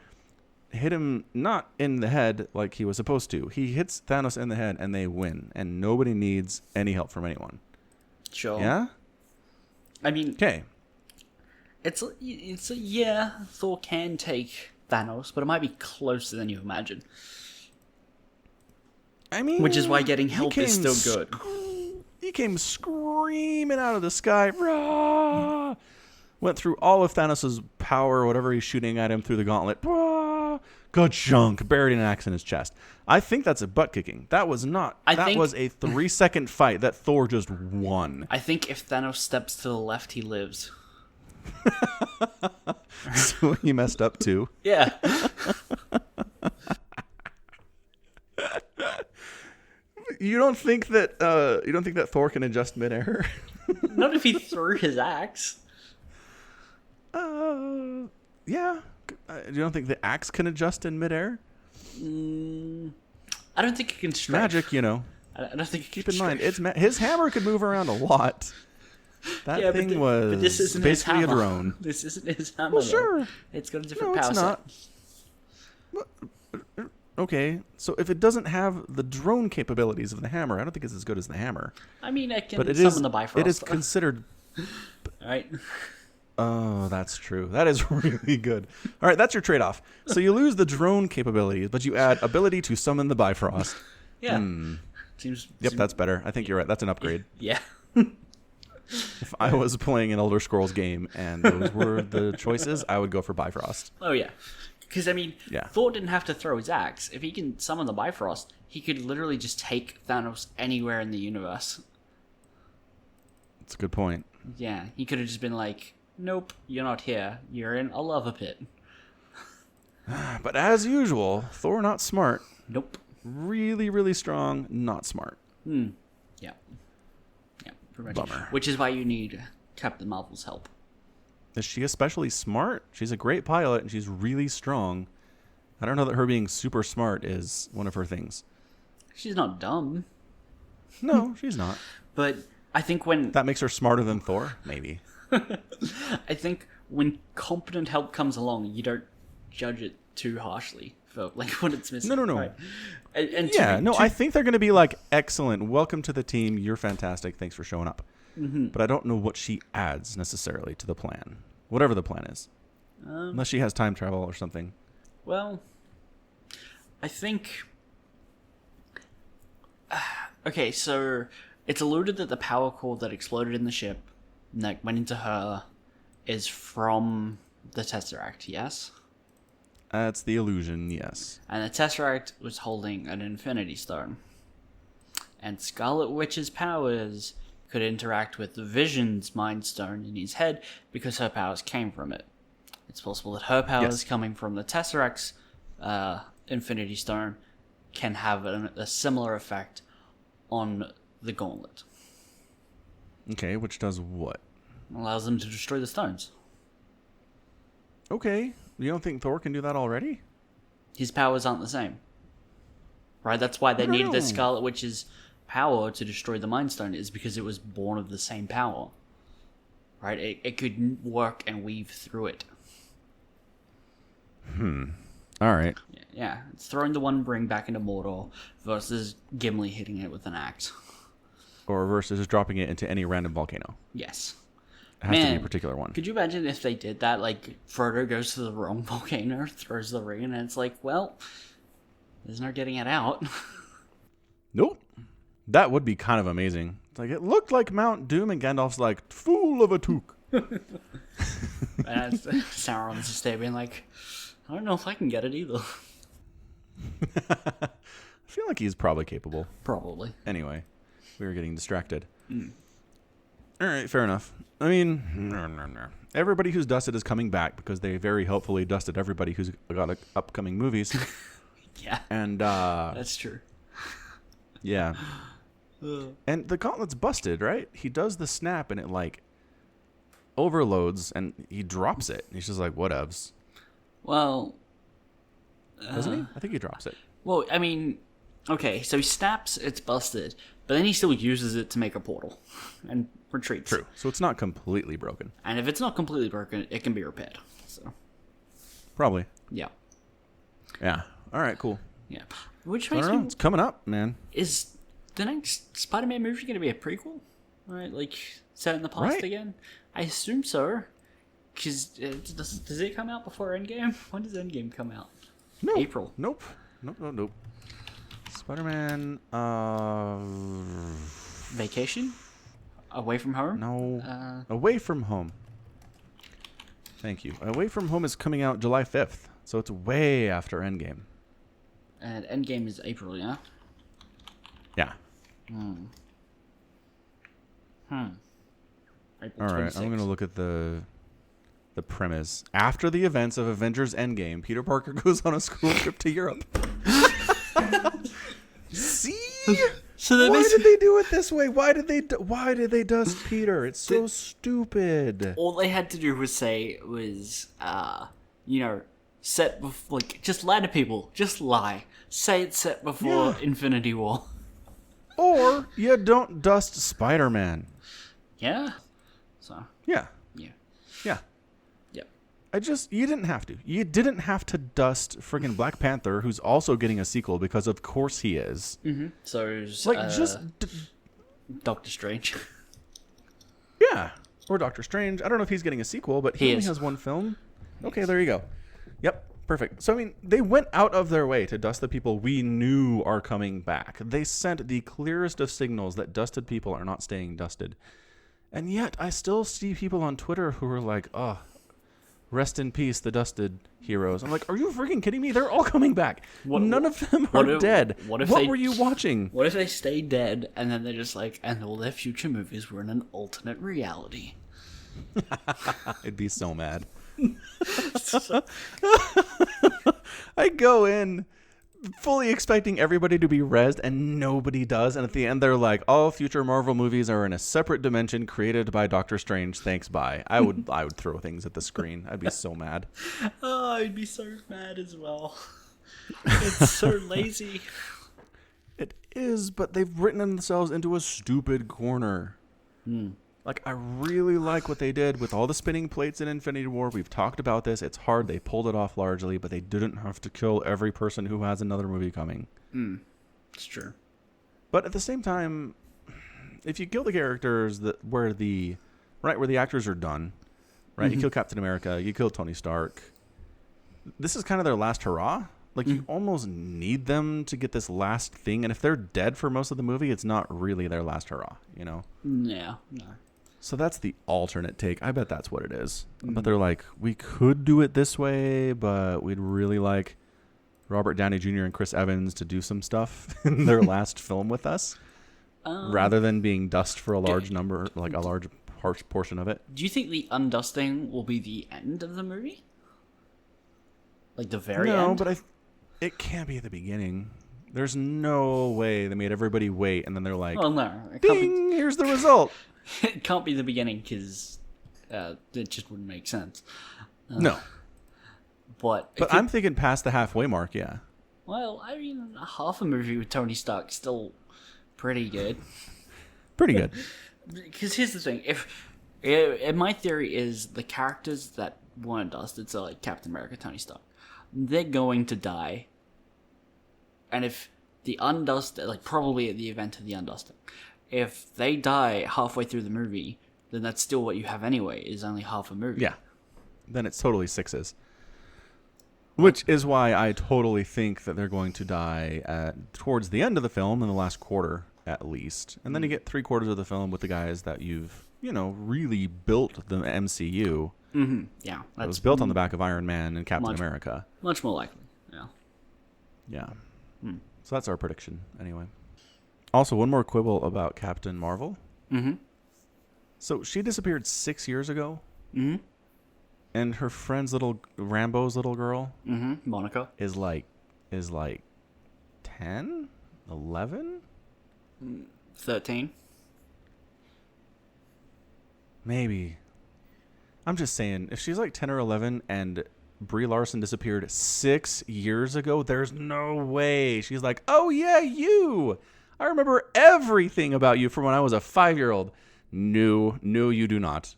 S2: hit him not in the head like he was supposed to. He hits Thanos in the head, and they win, and nobody needs any help from anyone.
S3: Sure.
S2: Yeah?
S3: I mean,
S2: Okay.
S3: Yeah, Thor can take Thanos, but it might be closer than you imagine.
S2: I mean...
S3: Which is why getting help is still good.
S2: He came screaming out of the sky. Rah! Went through all of Thanos' power, whatever he's shooting at him through the gauntlet. Rah! Good chunk. Buried an axe in his chest. I think that's a butt kicking. That was not. That was a 3-second fight that Thor just won.
S3: I think if Thanos steps to the left, he lives.
S2: So he messed up too.
S3: Yeah.
S2: You don't think that Thor can adjust midair?
S3: Not if he threw his axe.
S2: Yeah. You don't think the axe can adjust in midair?
S3: I don't think it can strafe.
S2: Magic, you know.
S3: I don't think it
S2: Keep
S3: can
S2: in mind,
S3: strafe.
S2: his hammer could move around a lot. That thing was
S3: but this isn't
S2: basically
S3: his
S2: a
S3: hammer.
S2: drone.
S3: This isn't his hammer.
S2: Well,
S3: though.
S2: sure.
S3: It's got a different
S2: No,
S3: power
S2: it's not. Okay, so if it doesn't have the drone capabilities of the hammer, I don't think it's as good as the hammer.
S3: I mean, I can
S2: But it
S3: summon
S2: is.
S3: the Bifrost.
S2: It is considered.
S3: Right?
S2: Oh, that's true. That is really good. All right, that's your trade-off. So you lose the drone capabilities, but you add ability to summon the Bifrost.
S3: Yeah. Seems.
S2: That's better. I think you're right. That's an upgrade.
S3: Yeah.
S2: If I was playing an Elder Scrolls game and those were the choices, I would go for Bifrost.
S3: Oh yeah. Because I mean,
S2: Yeah.
S3: Thor didn't have to throw his axe. If he can summon the Bifrost, he could literally just take Thanos anywhere in the universe.
S2: That's a good point.
S3: Yeah, he could have just been like, "Nope, you're not here. You're in a lava pit."
S2: But as usual, Thor not smart.
S3: Nope.
S2: Really, really strong, not smart.
S3: Yeah. Yeah, pretty much.
S2: Bummer.
S3: Which is why you need Captain Marvel's help.
S2: Is she especially smart? She's a great pilot, and she's really strong. I don't know that her being super smart is one of her things.
S3: She's not dumb.
S2: No, she's not.
S3: But I think when...
S2: That makes her smarter than Thor? Maybe.
S3: I think when competent help comes along, you don't judge it too harshly for like what it's missing.
S2: No.
S3: Right? And
S2: I think they're going to be like, excellent, welcome to the team, you're fantastic, thanks for showing up. Mm-hmm. But I don't know what she adds necessarily to the plan, whatever the plan is. Unless she has time travel or something.
S3: Well, I think... Okay, so it's alluded that the power core that exploded in the ship and that went into her is from the Tesseract, yes?
S2: That's the illusion, yes.
S3: And the Tesseract was holding an Infinity Stone. And Scarlet Witch's powers could interact with Vision's Mind Stone in his head because her powers came from it. It's possible that her powers coming from the Tesseract's Infinity Stone can have a similar effect on the Gauntlet.
S2: Okay, which does what?
S3: Allows them to destroy the stones.
S2: Okay. You don't think Thor can do that already?
S3: His powers aren't the same. Right? That's why they needed the Scarlet Witch's power to destroy the Mind Stone, is because it was born of the same power. Right? It could work and weave through it.
S2: All right.
S3: Yeah. It's throwing the One Ring back into Mordor versus Gimli hitting it with an axe.
S2: Or versus just dropping it into any random volcano.
S3: Yes.
S2: It has to be a particular one.
S3: Could you imagine if they did that? Like, Frodo goes to the wrong volcano, throws the ring, and it's like, well, there's no getting it out.
S2: Nope. That would be kind of amazing. It's like, it looked like Mount Doom, and Gandalf's like, fool of a took.
S3: And Sauron's just there being like, I don't know if I can get it either.
S2: I feel like he's probably capable.
S3: Probably.
S2: Anyway, we were getting distracted. All right, fair enough. I mean, everybody who's dusted is coming back because they very helpfully dusted everybody who's got upcoming movies.
S3: Yeah.
S2: And
S3: that's true.
S2: Yeah. And the gauntlet's busted, right? He does the snap and it like overloads and he drops it. He's just like, whatevs.
S3: Well,
S2: doesn't he? I think he drops it.
S3: Well, I mean, okay, so he snaps, it's busted, but then he still uses it to make a portal and retreats.
S2: True. So it's not completely broken.
S3: And if it's not completely broken, it can be repaired. So
S2: probably.
S3: Yeah.
S2: Yeah. All right, cool.
S3: Yeah. Which
S2: I
S3: makes
S2: don't know.
S3: me...
S2: It's coming up, man.
S3: Is the next Spider-Man movie going to be a prequel? Right? Like, set in the past again? I assume so. Because does it come out before Endgame? When does Endgame come out?
S2: No.
S3: April.
S2: Nope. Spider-Man,
S3: Vacation? Away from Home?
S2: No. Away from Home. Thank you. Away from Home is coming out July 5th. So it's way after Endgame.
S3: And Endgame is April, yeah?
S2: Yeah.
S3: April
S2: All right,
S3: 26th.
S2: I'm going to look at the premise. After the events of Avengers Endgame, Peter Parker goes on a school trip to Europe. See?
S3: So
S2: why did they do it this way? Why did they dust Peter? It's so stupid.
S3: All they had to do was say set before, like, just lie to people. Just lie. Say it's set before Infinity War.
S2: Or you don't dust Spider-Man.
S3: Yeah. So.
S2: Yeah.
S3: Yeah.
S2: Yeah.
S3: Yep.
S2: You didn't have to. You didn't have to dust friggin' Black Panther, who's also getting a sequel because of course he is.
S3: Mm-hmm. So
S2: just
S3: Doctor Strange.
S2: Yeah. Or Doctor Strange. I don't know if he's getting a sequel, but he only has one film. Okay, there you go. Yep. Perfect. So, I mean, they went out of their way to dust the people we knew are coming back. They sent the clearest of signals that dusted people are not staying dusted. And yet, I still see people on Twitter who are like, oh, rest in peace, the dusted heroes. I'm like, are you freaking kidding me? They're all coming back. None of them are dead. What were you watching?
S3: What if they stay dead and then they're just like, and all their future movies were in an alternate reality?
S2: I'd be so mad. I go in fully expecting everybody to be rezzed, and nobody does. And at the end, they're like, all future Marvel movies are in a separate dimension created by Doctor Strange. Thanks, bye. I would throw things at the screen. I'd be so mad.
S3: Oh, I'd be so mad as well. It's so lazy.
S2: It is, but they've written themselves into a stupid corner. Like, I really like what they did with all the spinning plates in Infinity War. We've talked about this. It's hard. They pulled it off largely, but they didn't have to kill every person who has another movie coming.
S3: It's true.
S2: But at the same time, if you kill the characters where the actors are done, right? You kill Captain America, you kill Tony Stark. This is kind of their last hurrah. Like, you almost need them to get this last thing. And if they're dead for most of the movie, it's not really their last hurrah, you know?
S3: Yeah, no.
S2: So that's the alternate take. I bet that's what it is. But they're like, we could do it this way, but we'd really like Robert Downey Jr. and Chris Evans to do some stuff in their last film with us, rather than being dust for a large number, like a large portion of it.
S3: Do you think the undusting will be the end of the movie? Like the very end?
S2: No, but it can't be at the beginning. There's no way they made everybody wait, and then they're like,
S3: well, no. It can't
S2: ding, here's the result.
S3: it can't be the beginning because it just wouldn't make sense.
S2: No.
S3: But
S2: I'm thinking past the halfway mark, yeah.
S3: Well, I mean, half a movie with Tony Stark still pretty good.
S2: Pretty good.
S3: Because here's the thing: if my theory is the characters that weren't dusted, so like Captain America, Tony Stark, they're going to die. And if the undusted, like probably at the event of the undusting, if they die halfway through the movie, then that's still what you have anyway. Is only half a movie.
S2: Yeah. Then it's totally sixes. Which is why I totally think that they're going to die towards the end of the film, in the last quarter at least. And then you get 3/4 of the film with the guys that you've, really built the MCU.
S3: Mm-hmm. Yeah.
S2: It was built on the back of Iron Man and Captain America.
S3: Much more likely. Yeah.
S2: Yeah. So that's our prediction, anyway. Also, one more quibble about Captain Marvel.
S3: Mm-hmm.
S2: So she disappeared 6 years ago.
S3: Mm-hmm.
S2: And her friend's Rambo's little girl,
S3: Monica,
S2: is like 10, 11,
S3: 13.
S2: Maybe. I'm just saying, if she's like 10 or 11 and Brie Larson disappeared 6 years ago, there's no way she's like, oh yeah, you. I remember everything about you from when I was a 5-year-old. No, you do not.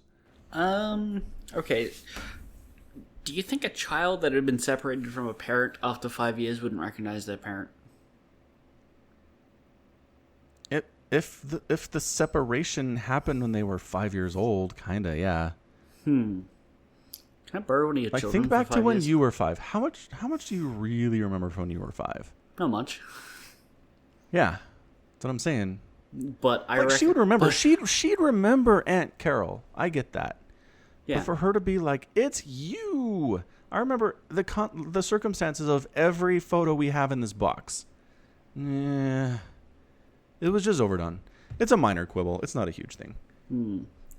S3: Okay. Do you think a child that had been separated from a parent after 5 years wouldn't recognize their parent?
S2: If the separation happened when they were 5 years old, kinda, yeah.
S3: Can I borrow one of your
S2: Like,
S3: children
S2: think back
S3: for
S2: to
S3: 5
S2: when
S3: years?
S2: you were 5. How much do you really remember from when you were 5?
S3: Not much.
S2: Yeah, that's what I'm saying.
S3: But I
S2: Like, she would remember. She'd remember Aunt Carol. I get that.
S3: Yeah.
S2: But for her to be like, it's you. I remember the circumstances of every photo we have in this box. Yeah, it was just overdone. It's a minor quibble. It's not a huge thing.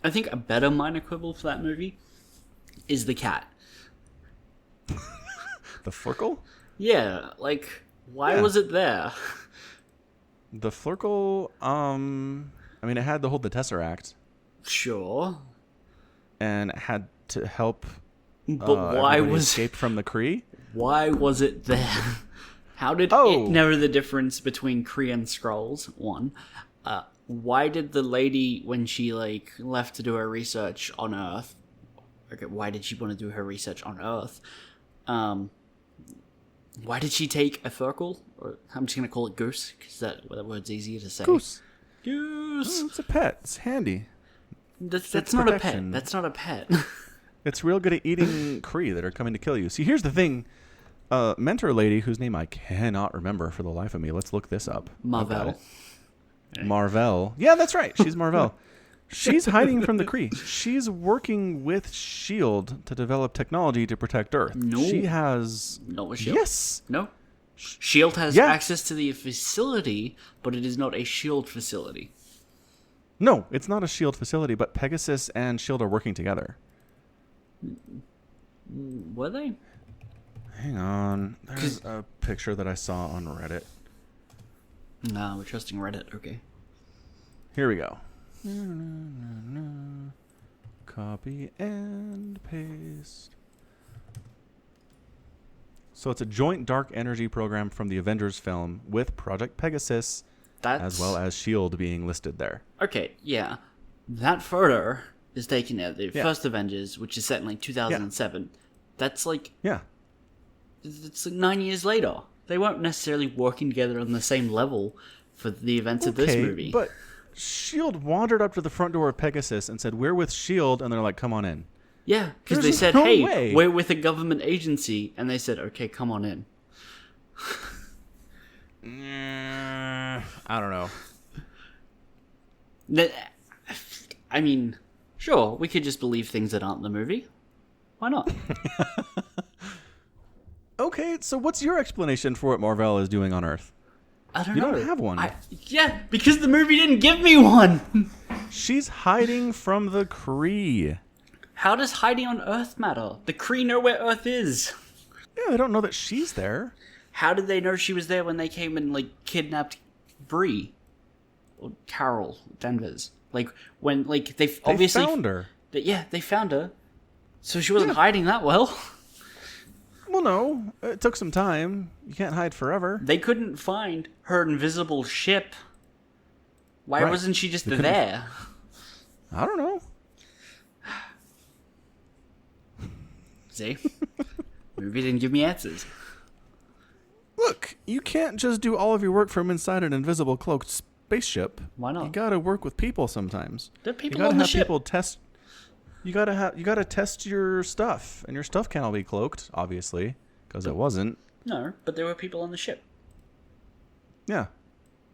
S3: I think a better minor quibble for that movie is the cat.
S2: The Flurkle?
S3: Yeah, like, why was it there?
S2: The Flurkle, I mean, it had to hold the Tesseract.
S3: Sure.
S2: And it had to help
S3: But why was
S2: escape from the Kree?
S3: Why was it there? How did it know the difference between Kree and Skrulls? One. Why did the lady, when she left to do her research on Earth? Okay, why did she want to do her research on Earth? Why did she take a Thurkle? Or I'm just gonna call it Goose because that word's easier to say.
S2: Goose.
S3: Goose.
S2: Oh, it's a pet. It's handy.
S3: That's not a pet. That's not a pet.
S2: It's real good at eating Kree that are coming to kill you. See, here's the thing. Mentor lady, whose name I cannot remember for the life of me. Let's look this up.
S3: Marvel.
S2: Marvel. Yeah, that's right. She's Marvel. She's hiding from the Kree. She's working with S.H.I.E.L.D. to develop technology to protect Earth.
S3: No.
S2: She has...
S3: No, S.H.I.E.L.D.
S2: Yes.
S3: No. S.H.I.E.L.D. has access to the facility, but it is not a S.H.I.E.L.D. facility.
S2: No, it's not a S.H.I.E.L.D. facility, but Pegasus and S.H.I.E.L.D. are working together.
S3: Were they?
S2: Hang on. There's a picture that I saw on Reddit.
S3: Nah, we're trusting Reddit. Okay.
S2: Here we go. Copy and paste. So it's a joint dark energy program from the Avengers film with Project Pegasus, as well as S.H.I.E.L.D. being listed there.
S3: Okay, yeah. That photo is taken at the
S2: Yeah.
S3: first Avengers, which is set in like 2007. That's like,
S2: Yeah.
S3: it's like 9 years later. They weren't necessarily working together on the same level for the events of this movie.
S2: But S.H.I.E.L.D. wandered up to the front door of Pegasus and said, "We're with S.H.I.E.L.D." And they're like, "Come on in."
S3: Yeah, because they
S2: There's
S3: said,
S2: no
S3: hey,
S2: way.
S3: we're with a government agency. And they said, okay, come on in.
S2: I don't know.
S3: I mean, sure, we could just believe things that aren't in the movie. Why not?
S2: Okay, so what's your explanation for what Marvel is doing on Earth?
S3: I don't
S2: You
S3: know.
S2: don't have one.
S3: Yeah, because the movie didn't give me one.
S2: She's hiding from the Kree.
S3: How does hiding on Earth matter? The Kree know where Earth is.
S2: Yeah, they don't know that she's there.
S3: How did they know she was there when they came and, like, kidnapped Bree? Or Carol Danvers. Like, when, like, they obviously...
S2: found her.
S3: They found her. So she wasn't hiding that well.
S2: Well, no. It took some time. You can't hide forever.
S3: They couldn't find her invisible ship. Why
S2: Right.
S3: wasn't she just
S2: They couldn't-
S3: there?
S2: I don't know.
S3: See? Movie didn't give me answers.
S2: Look, you can't just do all of your work from inside an invisible cloaked spaceship.
S3: Why not?
S2: You gotta work with people sometimes.
S3: There are people
S2: you gotta
S3: on the
S2: have
S3: ship.
S2: people test. You gotta test your stuff, and your stuff can't all be cloaked, obviously, because it wasn't.
S3: No, but there were people on the ship.
S2: Yeah,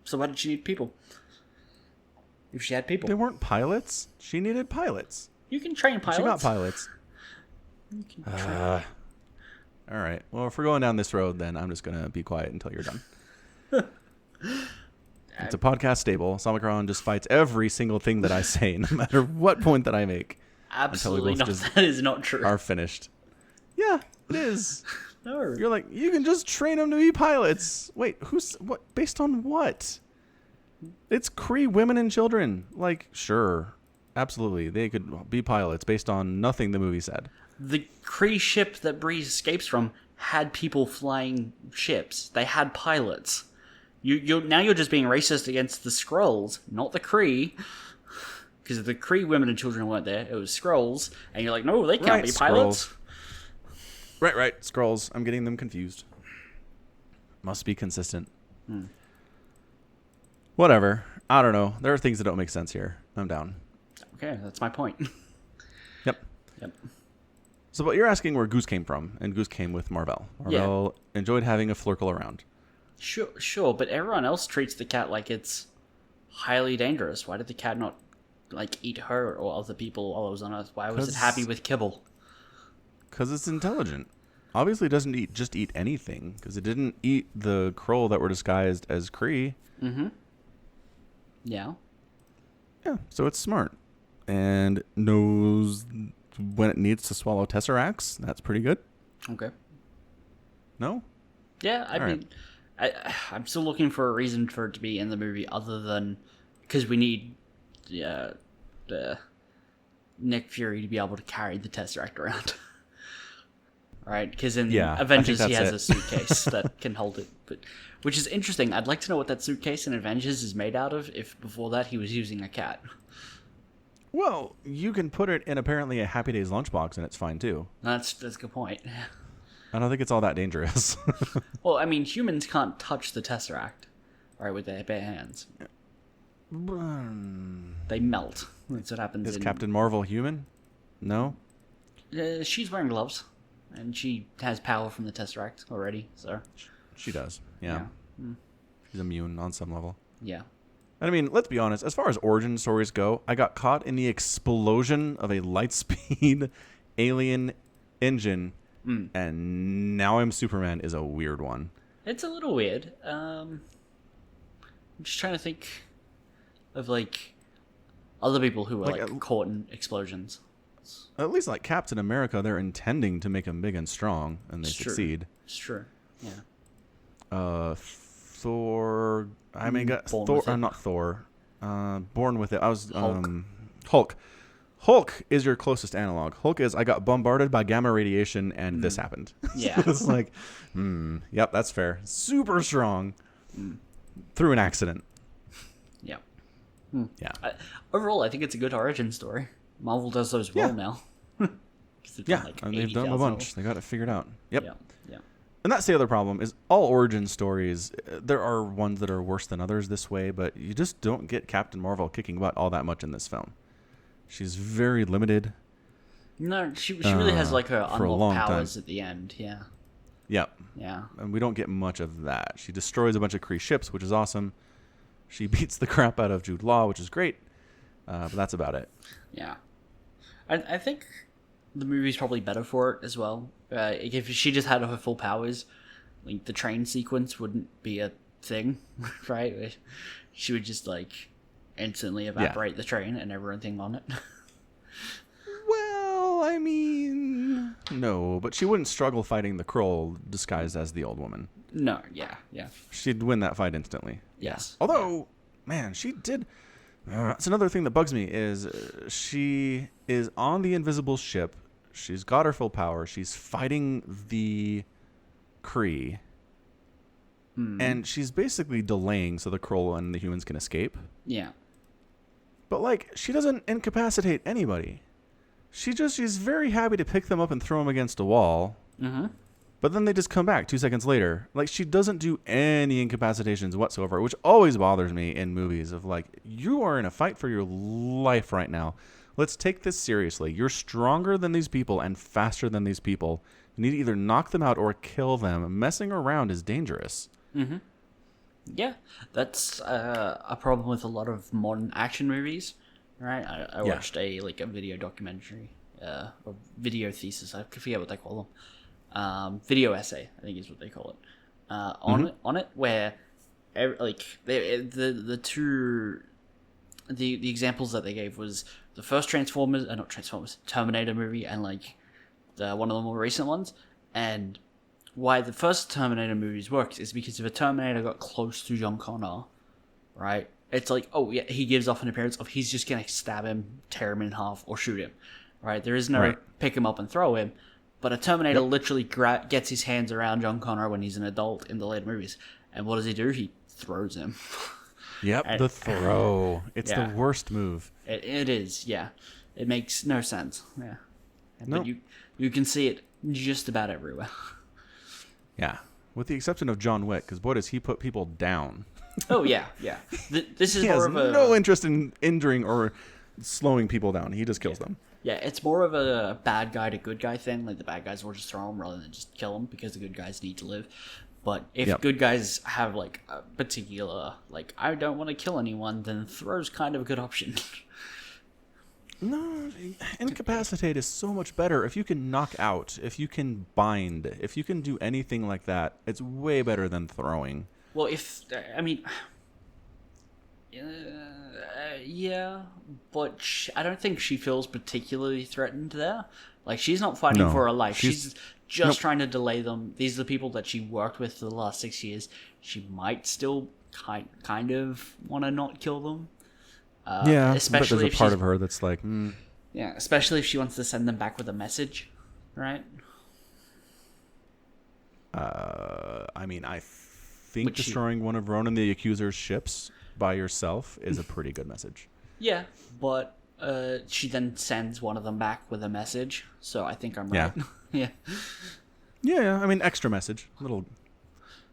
S3: So why did she need people? If she had people.
S2: they weren't pilots. She needed pilots.
S3: You can train pilots.
S2: She got pilots.
S3: You can train.
S2: All right. Well, if we're going down this road, then I'm just gonna be quiet until you're done. It's a podcast stable. Somicron just fights every single thing that I say, no matter what point that I make.
S3: Absolutely
S2: both
S3: not.
S2: just
S3: That is not true.
S2: Are finished. Yeah, it is.
S3: No.
S2: You're like, you can just train them to be pilots. Wait, what? Based on what? It's Kree women and children. Like, sure, absolutely, they could be pilots based on nothing the movie said.
S3: The Kree ship that Bree escapes from had people flying ships. They had pilots. You're just being racist against the Skrulls, not the Kree. Because the Kree women and children weren't there. It was Skrulls. And you're like, no, they can't
S2: Right,
S3: be pilots.
S2: Right. Skrulls. I'm getting them confused. Must be consistent. Whatever. I don't know. There are things that don't make sense here. I'm down.
S3: Okay, that's my point.
S2: Yep. So, but you're asking where Goose came from, and Goose came with Marvel. Marvel enjoyed having a Flurkle around.
S3: Sure, but everyone else treats the cat like it's highly dangerous. Why did the cat not, like, eat her or other people while it was on Earth? Why was it happy with kibble?
S2: Because it's intelligent. Obviously, it doesn't just eat anything, because it didn't eat the Krull that were disguised as Kree.
S3: Mm-hmm. Yeah.
S2: Yeah, so it's smart. And knows when it needs to swallow Tesseracts. That's pretty good.
S3: Okay.
S2: No?
S3: Yeah, I
S2: All
S3: mean, I'm still looking for a reason for it to be in the movie other than because we need Nick Fury to be able to carry the Tesseract around. Right? Because in Avengers he has a suitcase that can hold it. Which is interesting. I'd like to know what that suitcase in Avengers is made out of if before that he was using a cat.
S2: Well, you can put it in apparently a Happy Days lunchbox and it's fine too.
S3: That's a good point.
S2: I don't think it's all that dangerous.
S3: Well, I mean, humans can't touch the Tesseract, right, with their bare hands. They melt. That's what happens.
S2: Is Captain Marvel human? No?
S3: She's wearing gloves, and she has power from the Tesseract already, so...
S2: She does, yeah. She's immune on some level.
S3: Yeah.
S2: And I mean, let's be honest, as far as origin stories go, I got caught in the explosion of a Lightspeed alien engine, and Now I'm Superman is a weird one.
S3: It's a little weird. I'm just trying to think of, like, other people who were, like caught in explosions.
S2: At least like Captain America, they're intending to make him big and strong, and they
S3: It's true.
S2: succeed.
S3: It's true. Yeah.
S2: Thor. I mean, got
S3: Born
S2: Thor.
S3: with It.
S2: Not Thor. Born with It. I was
S3: Hulk.
S2: Hulk. Hulk is your closest analog. Hulk is I got bombarded by gamma radiation and this happened.
S3: Yeah.
S2: It's like, yep, that's fair. Super strong through an accident.
S3: Yeah.
S2: Yeah.
S3: Overall, I think it's a good origin story. Marvel does those well
S2: Yeah.
S3: now. 'Cause they've
S2: Yeah,
S3: done, like,
S2: and they've done a
S3: 80,000
S2: bunch. They got it figured out. Yep.
S3: Yeah. Yeah.
S2: And that's the other problem is all origin stories, there are ones that are worse than others this way, but you just don't get Captain Marvel kicking butt all that much in this film. She's very limited.
S3: No, she really has like her
S2: for a long
S3: unlocked
S2: time.
S3: powers at the end. Yeah.
S2: Yep.
S3: Yeah.
S2: And we don't get much of that. She destroys a bunch of Kree ships, which is awesome. She beats the crap out of Jude Law, which is great. But that's about it.
S3: Yeah. I think the movie's probably better for it as well. If she just had her full powers, like the train sequence wouldn't be a thing, right? She would just like instantly evaporate the train and everything on it.
S2: Well, I mean, no, but she wouldn't struggle fighting the Krull disguised as the old woman.
S3: No, yeah.
S2: She'd win that fight instantly.
S3: Yes.
S2: Although, man, she did. That's another thing that bugs me is she is on the invisible ship. She's got her full power. She's fighting the Kree. And she's basically delaying so the Krull and the humans can escape.
S3: Yeah.
S2: But, like, she doesn't incapacitate anybody. She's very happy to pick them up and throw them against a wall.
S3: Mm-hmm.
S2: But then they just come back 2 seconds later. Like, she doesn't do any incapacitations whatsoever, which always bothers me in movies of, like, you are in a fight for your life right now. Let's take this seriously. You're stronger than these people and faster than these people. You need to either knock them out or kill them. Messing around is dangerous.
S3: Mm-hmm. Yeah, that's a problem with a lot of modern action movies, right? I watched a video documentary, or video thesis. I forget what they call them. Video essay, I think is what they call it. On it, where the examples that they gave was the first Terminator movie, and like one of the more recent ones, and why the first Terminator movies works is because if a Terminator got close to John Connor, right, it's like, oh yeah, he gives off an appearance of he's just gonna stab him, tear him in half, or shoot him, right? There is no pick him up and throw him, but a Terminator literally gets his hands around John Connor when he's an adult in the later movies, and what does he do? He throws him.
S2: Yep, the throw. It's the worst move.
S3: It is, yeah. It makes no sense, yeah.
S2: Nope.
S3: But you can see it just about everywhere.
S2: Yeah, with the exception of John Wick, because boy, does he put people down.
S3: Oh, yeah. This is
S2: He
S3: more
S2: has
S3: of a...
S2: no interest in injuring or slowing people down. He just kills them.
S3: Yeah, it's more of a bad guy to good guy thing. Like, the bad guys will just throw him rather than just kill him because the good guys need to live. But if good guys have, like, a particular, like, I don't want to kill anyone, then throw's kind of a good option.
S2: No, incapacitate is so much better. If you can knock out, if you can bind, if you can do anything like that, it's way better than throwing.
S3: Well, yeah, but I don't think she feels particularly threatened there. Like, she's not fighting for her life. She's just trying to delay them. These are the people that she worked with for the last 6 years. She might still kind of want to not kill them.
S2: Especially but there's a part of her that's like,
S3: yeah, especially if she wants to send them back with a message, right?
S2: I mean, I think destroying one of Ronan the Accuser's ships by yourself is a pretty good message.
S3: Yeah, but she then sends one of them back with a message, so I think I'm right.
S2: Yeah. Yeah, I mean, extra message, little,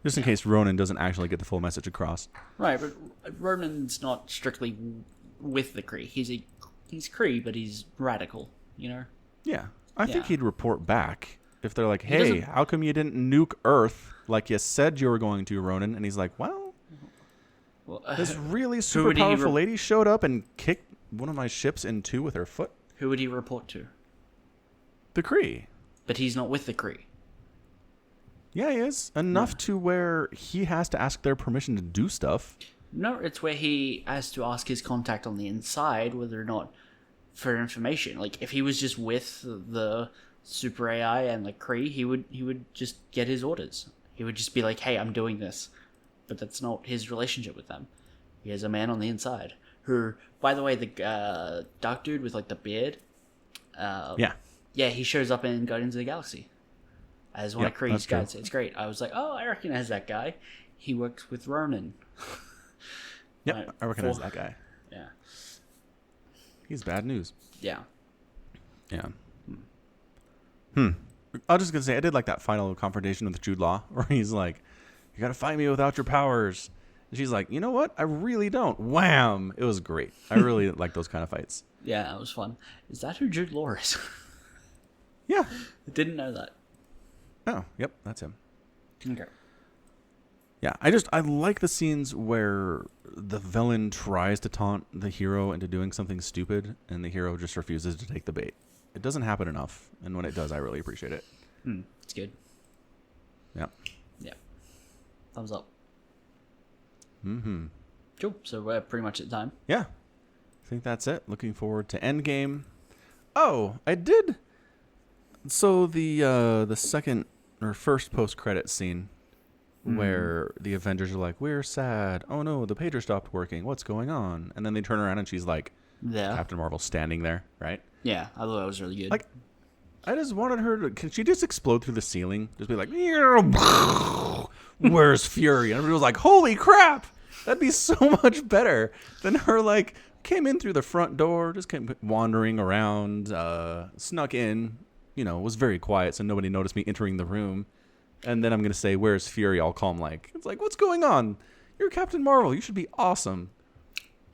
S2: just in case Ronan doesn't actually get the full message across.
S3: Right, but Ronan's not strictly with the Kree. He's Kree, but he's radical, you know?
S2: Yeah. I think he'd report back if they're like, hey, how come you didn't nuke Earth like you said you were going to, Ronan? And he's like, well this really super powerful lady showed up and kicked one of my ships in two with her foot.
S3: Who would he report to?
S2: The Kree.
S3: But he's not with the Kree.
S2: Yeah, he is. Enough to where he has to ask their permission to do stuff.
S3: No, it's where he has to ask his contact on the inside whether or not for information. Like, if he was just with the Super AI and like Kree, he would just get his orders. He would just be like, "Hey, I'm doing this," but that's not his relationship with them. He has a man on the inside who, by the way, the dark dude with like the beard.
S2: Yeah.
S3: Yeah, he shows up in Guardians of the Galaxy as one of Kree's
S2: that's true.
S3: guys. It's great. I was like, oh, I recognize that guy. He works with Ronan.
S2: Yep, I recognize that guy.
S3: Yeah.
S2: He's bad news.
S3: Yeah.
S2: Yeah. I was just gonna say I did like that final confrontation with Jude Law, where he's like, "You gotta fight me without your powers," and she's like, "You know what? I really don't." Wham! It was great. I really like those kind of fights.
S3: Yeah, that was fun. Is that who Jude Law is?
S2: Yeah.
S3: I didn't know that.
S2: Oh, yep, that's him.
S3: Okay.
S2: Yeah, I like the scenes where the villain tries to taunt the hero into doing something stupid, and the hero just refuses to take the bait. It doesn't happen enough, and when it does, I really appreciate it.
S3: It's good.
S2: Yeah.
S3: Yeah. Thumbs up.
S2: Mm-hmm.
S3: Cool. So we're pretty much at time.
S2: Yeah. I think that's it. Looking forward to Endgame. Oh, I did. So the second or first post-credit scene where the Avengers are like, "We're sad. Oh no, the pager stopped working. What's going on?" And then they turn around and she's like,
S3: Yeah.
S2: Captain Marvel standing there, right?
S3: Yeah, I thought that was really good.
S2: Like, I just wanted her to. Can she just explode through the ceiling? Just be like, "Where's Fury?" And everybody was like, "Holy crap! That'd be so much better than her." Like, came in through the front door, just came wandering around, snuck in. You know, was very quiet, so nobody noticed me entering the room. And then I'm gonna say, "Where's Fury?" All calm, like it's like, "What's going on? You're Captain Marvel. You should be awesome.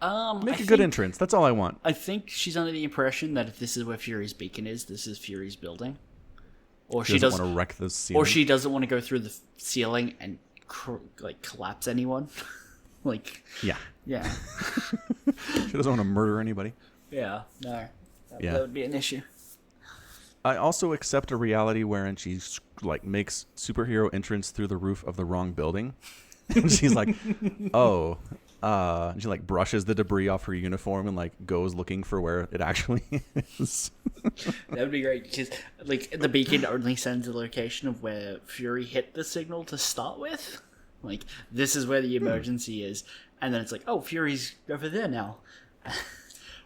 S2: Make a good entrance. That's all I want."
S3: I think she's under the impression that if this is where Fury's beacon is, this is Fury's building. Or
S2: She doesn't want to wreck the ceiling.
S3: Or she doesn't want to go through the ceiling and collapse anyone. Like,
S2: Yeah.
S3: yeah,
S2: She doesn't want to murder anybody.
S3: yeah, no,
S2: Yeah.
S3: that would be an issue.
S2: I also accept a reality wherein she like makes superhero entrance through the roof of the wrong building. And she's like, "Oh," and she like brushes the debris off her uniform and like goes looking for where it actually is.
S3: That would be great because like the beacon only sends the location of where Fury hit the signal to start with. Like, this is where the emergency is, and then it's like, oh, Fury's over there now.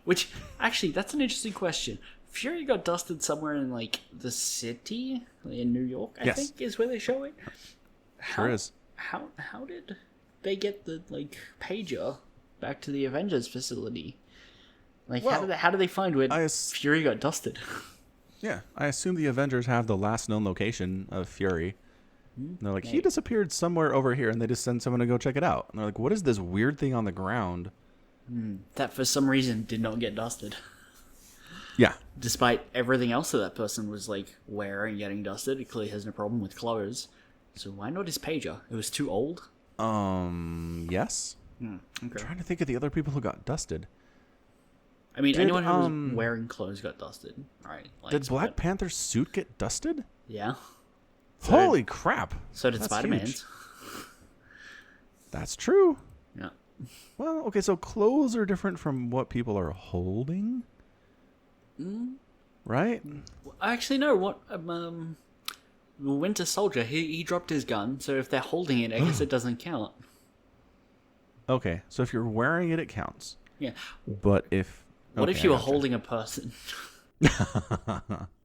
S3: Which actually, that's an interesting question. Fury got dusted somewhere in like the city in New York, I think is where they show it.
S2: Sure is.
S3: How did they get the like pager back to the Avengers facility? Like,
S2: Well,
S3: how did they find where
S2: s-
S3: Fury got dusted?
S2: Yeah, I assume the Avengers have the last known location of Fury. And they're like, he disappeared somewhere over here, and they just send someone to go check it out. And they're like, what is this weird thing on the ground?
S3: That for some reason did not get dusted.
S2: Yeah.
S3: Despite everything else that person was like wearing getting dusted, it clearly has no problem with clothes. So why not his pager? It was too old?
S2: Yes.
S3: Okay.
S2: I'm trying to think of the other people who got dusted.
S3: I mean,
S2: Did,
S3: anyone who was wearing clothes got dusted, right? Like,
S2: Did Black Panther's suit get dusted?
S3: Yeah.
S2: Holy crap.
S3: So did
S2: That's
S3: Spider-Man's.
S2: huge. That's true.
S3: Yeah.
S2: Well, okay, so clothes are different from what people are holding? Right?
S3: Actually, no. What? Winter Soldier, he dropped his gun, so if they're holding it, I guess it doesn't count.
S2: Okay, so if you're wearing it, it counts.
S3: Yeah.
S2: But if...
S3: What
S2: okay,
S3: if you
S2: I
S3: were
S2: gotcha.
S3: holding a person?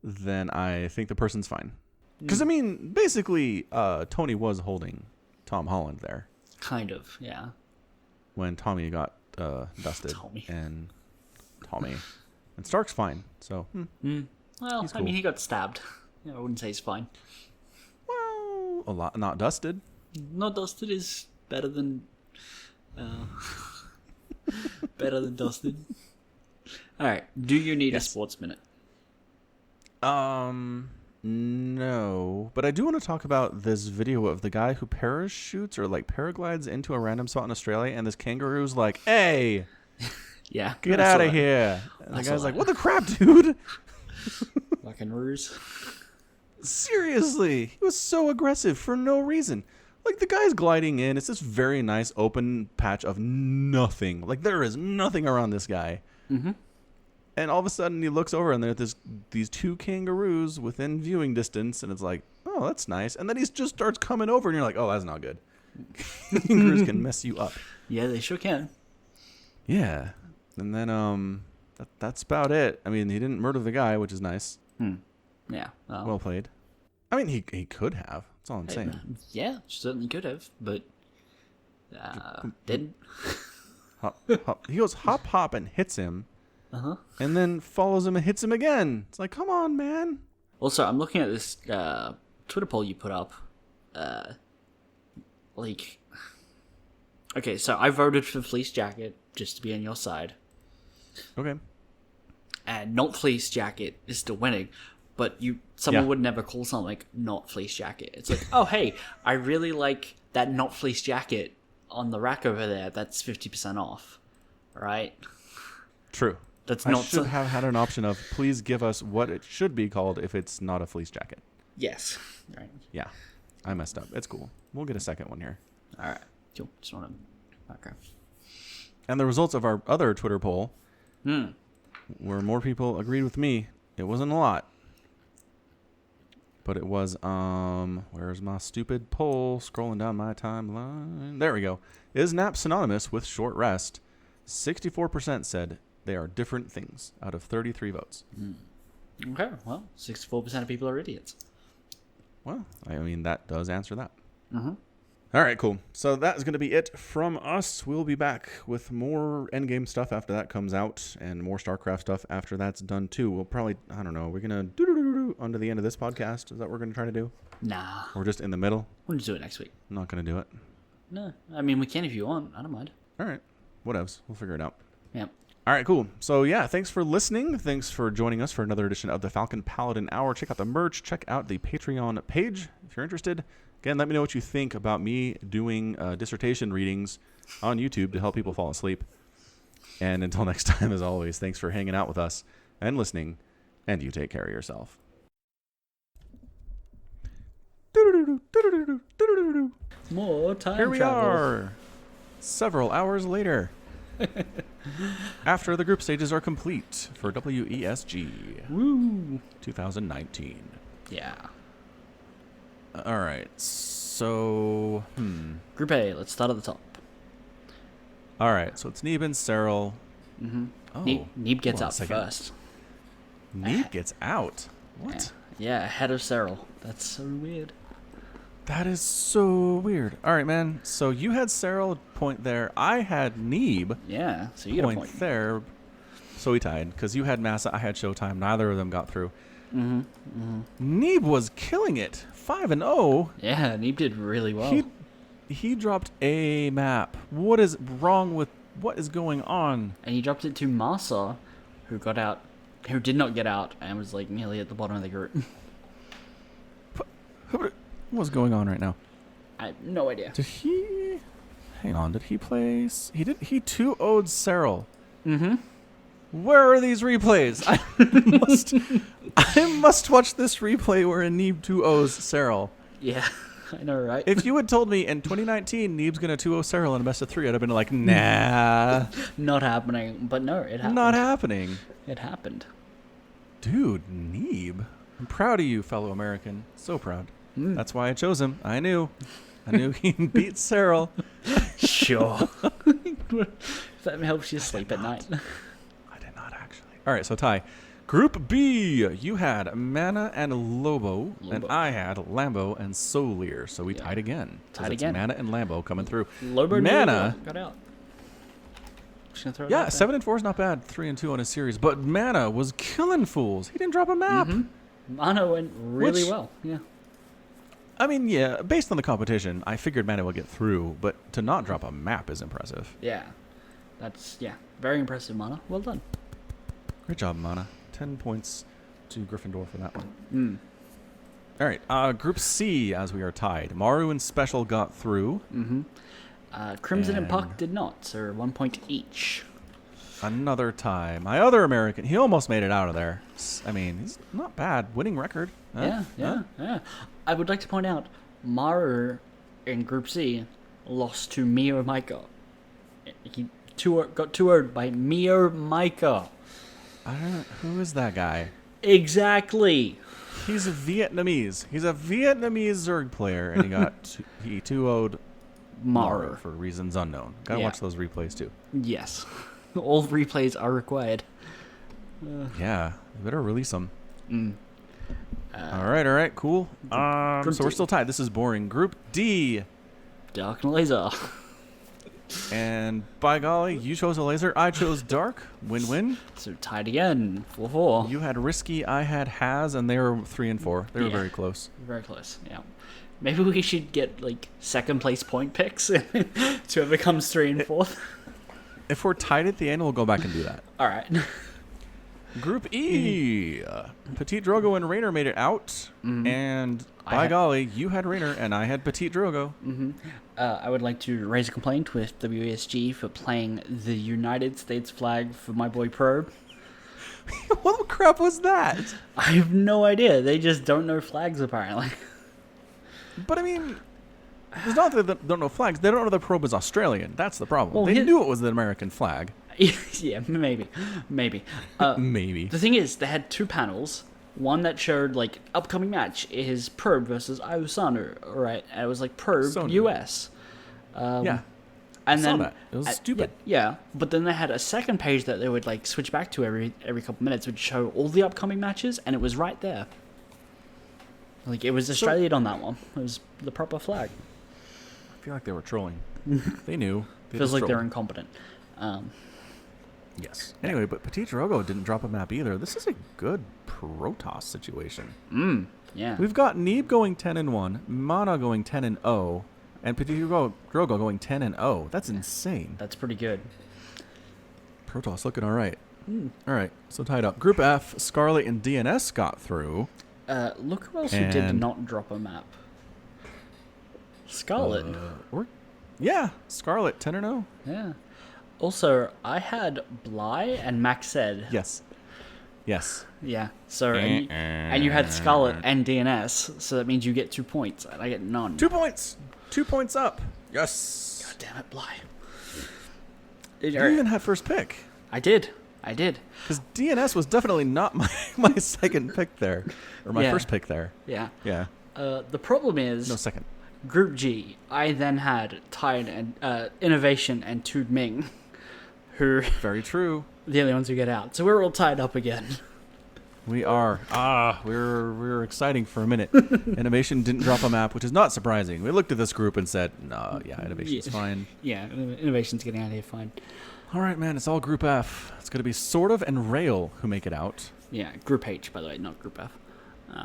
S2: Then I think the person's fine. Because, I mean, basically, Tony was holding Tom Holland there
S3: Kind of, yeah.
S2: when Tommy got dusted.
S3: Tommy.
S2: And Stark's fine, so...
S3: Well,
S2: He's
S3: I mean,
S2: cool.
S3: he got stabbed. Yeah, I wouldn't say he's fine.
S2: Well, a lot not dusted.
S3: Not dusted is better than... better than dusted. Alright, do you need a
S2: Yes.
S3: sports minute?
S2: No. But I do want to talk about this video of the guy who parachutes or like paraglides into a random spot in Australia, and this kangaroo's like, "Hey,
S3: Yeah.
S2: get
S3: I saw
S2: out of
S3: that.
S2: here!" And
S3: I
S2: the
S3: saw
S2: guy's like,
S3: that.
S2: "What the crap, dude?"
S3: Fucking ruse.
S2: Seriously, he was so aggressive for no reason. Like, the guy's gliding in. It's this very nice open patch of nothing. Like, there is nothing around this guy. And all of a sudden he looks over and there's these two kangaroos within viewing distance, and it's like, oh, that's nice. And then he just starts coming over, and you're like, oh, that's not good. Kangaroos can mess you up.
S3: Yeah, they sure can.
S2: Yeah. And then that's about it. I mean, he didn't murder the guy, which is nice.
S3: Yeah.
S2: Well played. I mean, he could have. That's all I'm saying.
S3: Yeah, certainly could have, but didn't.
S2: Hop, hop. He goes hop, hop, and hits him. And then follows him and hits him again. It's like, come on, man.
S3: Also, I'm looking at this Twitter poll you put up. Okay, so I voted for Fleece Jacket just to be on your side.
S2: Okay.
S3: And not Fleece Jacket is still winning, but someone would never call something like not Fleece Jacket. It's like, oh, hey, I really like that not Fleece Jacket on the rack over there. That's 50% off, right?
S2: True.
S3: That's
S2: I
S3: not
S2: should have had an option of please give us what it should be called if it's not a fleece jacket.
S3: Yes. Right.
S2: Yeah. I messed up. It's cool. We'll get a second one here.
S3: All right. Cool. Just want to. Okay.
S2: And the results of our other Twitter poll, where more people agreed with me. It wasn't a lot, but it was where's my stupid poll? Scrolling down my timeline. There we go. Is nap synonymous with short rest? 64% said they are different things out of 33 votes.
S3: Okay. Well, 64% of people are idiots.
S2: Well, I mean, that does answer that. All right, cool. So that is going to be it from us. We'll be back with more Endgame stuff after that comes out and more StarCraft stuff after that's done too. We'll probably, I don't know, we're going to do onto the end of this podcast. Is that what we're going to try to do?
S3: Nah.
S2: Or just in the middle?
S3: We'll just do it next week.
S2: I'm not going to do it.
S3: No. I mean, we can if you want. I don't mind.
S2: All right. Whatevs. We'll figure it out.
S3: Yep.
S2: All right, cool. So, yeah, thanks for listening. Thanks for joining us for another edition of the Falcon Paladin Hour. Check out the merch. Check out the Patreon page if you're interested. Again, let me know what you think about me doing dissertation readings on YouTube to help people fall asleep. And until next time, as always, thanks for hanging out with us and listening, and you take care of yourself.
S3: More time
S2: Here we
S3: travel.
S2: are, several hours later. After the group stages are complete for WESG
S3: Woo.
S2: 2019.
S3: Yeah.
S2: All right, so
S3: Group A, let's start at the top.
S2: all right, so it's Neeb and Cyril. Oh,
S3: Neeb gets
S2: hold on a
S3: up
S2: second.
S3: first.
S2: Neeb gets out. What?
S3: Yeah, ahead of Cyril. That's so weird.
S2: That is so weird. All right, man. So you had Cyril point there. I had Neeb
S3: Yeah, so you get a
S2: point
S3: point.
S2: there. So we tied because you had Massa, I had Showtime. Neither of them got through. Neeb was killing it. 5-0.
S3: Yeah, Neeb did really well.
S2: He dropped a map. What is wrong with what is going on?
S3: And he dropped it to Masa, who did not get out and was like nearly at the bottom of the group.
S2: What's going on right now?
S3: I have no idea.
S2: Did he? Hang on. Did he place? He did. He 2-0'd Cyril. Where are these replays? I must watch this replay where Neeb 2-0's Cyril.
S3: Yeah, I know, right?
S2: If you had told me in 2019 Neeb's gonna 2-0 Cyril in a best of 3, I'd have been like, nah.
S3: Not happening. But no, it happened.
S2: Not happening.
S3: It happened.
S2: Dude, Neeb. I'm proud of you, fellow American. So proud. That's why I chose him. I knew he'd beat Cyril.
S3: Sure. If that helps you sleep at night.
S2: I did not actually. All right, so Ty. Group B, you had Mana and Lobo, and I had Lambo and Solier. So we tied again.
S3: Tied
S2: It's
S3: again.
S2: Mana and Lambo coming through.
S3: Lobo
S2: Mana.
S3: got out. Just gonna throw it
S2: Yeah,
S3: out there.
S2: 7-4 is not bad. 3-2 on his series, but Mana was killing fools. He didn't drop a map.
S3: Mana went really
S2: Which-
S3: well. Yeah.
S2: I mean, yeah, based on the competition, I figured Mana would get through, but to not drop a map is impressive.
S3: Yeah. That's very impressive, Mana. Well done.
S2: Great job, Mana. 10 points to Gryffindor for that one. All right, Group C, as we are tied. Maru and Special got through.
S3: Crimson and
S2: And-
S3: Puck did not, so 1 point each.
S2: Another tie. My other American, he almost made it out of there. I mean, he's not bad. Winning record. Huh?
S3: Yeah. I would like to point out, Maru in Group C lost to Mio Micah. He got 2-0'd by Mio Micah.
S2: Who is that guy?
S3: Exactly.
S2: He's a Vietnamese. He's a Vietnamese Zerg player, and he 2-0'd Maru for reasons unknown. Gotta watch those replays too.
S3: Yes. All replays are required.
S2: Yeah, you better release them. All right, cool. So we're still tied. This is boring. Group D.
S3: Dark and Laser.
S2: And by golly, you chose a laser. I chose dark. Win-win.
S3: So tied again. 4-4.
S2: You had risky. I had has, and they were 3 and 4. They were very close.
S3: Very close. Yeah. Maybe we should get like second place point picks to whoever comes 3 and 4.
S2: If we're tied at the end, we'll go back and do that.
S3: All right.
S2: Group E. Petit Drogo and Rainer made it out. And by golly, you had Rainer and I had Petit Drogo.
S3: I would like to raise a complaint with WSG for playing the United States flag for my boy Probe.
S2: What the crap was that?
S3: I have no idea. They just don't know flags, apparently.
S2: But I mean, it's not that they don't know flags. They don't know the Probe is Australian. That's the problem.
S3: Well,
S2: they knew it was the American flag.
S3: Yeah, maybe.
S2: Maybe.
S3: The thing is, they had 2 panels. One that showed, like, upcoming match is Probe versus Iosanu, right? And it was, like, Probe
S2: Sonu.
S3: US.
S2: Yeah.
S3: And
S2: I
S3: then
S2: saw that. It was stupid.
S3: Yeah, but then they had a second page that they would, like, switch back to every couple minutes, would show all the upcoming matches, and it was right there. Like, it was Australian on that one. It was the proper flag.
S2: I feel like they were trolling. They knew.
S3: Feels like they're incompetent.
S2: Yes. Anyway, but Petit Drogo didn't drop a map either. This is a good Protoss situation.
S3: Yeah.
S2: We've got Neeb going 10 and 1, Mana going 10 and 0, and Petit Drogo going 10 and 0. That's insane.
S3: That's pretty good.
S2: Protoss looking all right. All right, so tied up. Group F, Scarlet and DNS got through.
S3: Look who else who did not drop a map. Scarlet.
S2: Yeah, Scarlet 10 and 0.
S3: Yeah. Also, I had Bly and Max said.
S2: Yes.
S3: Yeah. So and you had Scarlet and DNS, so that means you get 2 points, and I get none.
S2: 2 points. 2 points up. Yes.
S3: God damn it, Bly.
S2: You even had first pick.
S3: I did.
S2: Because DNS was definitely not my second pick there, or my first pick there.
S3: Yeah.
S2: Yeah.
S3: The problem is.
S2: No second.
S3: Group G, I then had Tide and Innovation and Tude Ming, who
S2: very true.
S3: The only ones who get out. So we're all tied up again.
S2: We are. We were exciting for a minute. Innovation didn't drop a map, which is not surprising. We looked at this group and said, "No, yeah, Innovation's fine."
S3: Yeah, Innovation's getting out of here fine.
S2: All right, man. It's all Group F. It's going to be Sort of and Rail who make it out.
S3: Yeah, Group H, by the way, not Group F.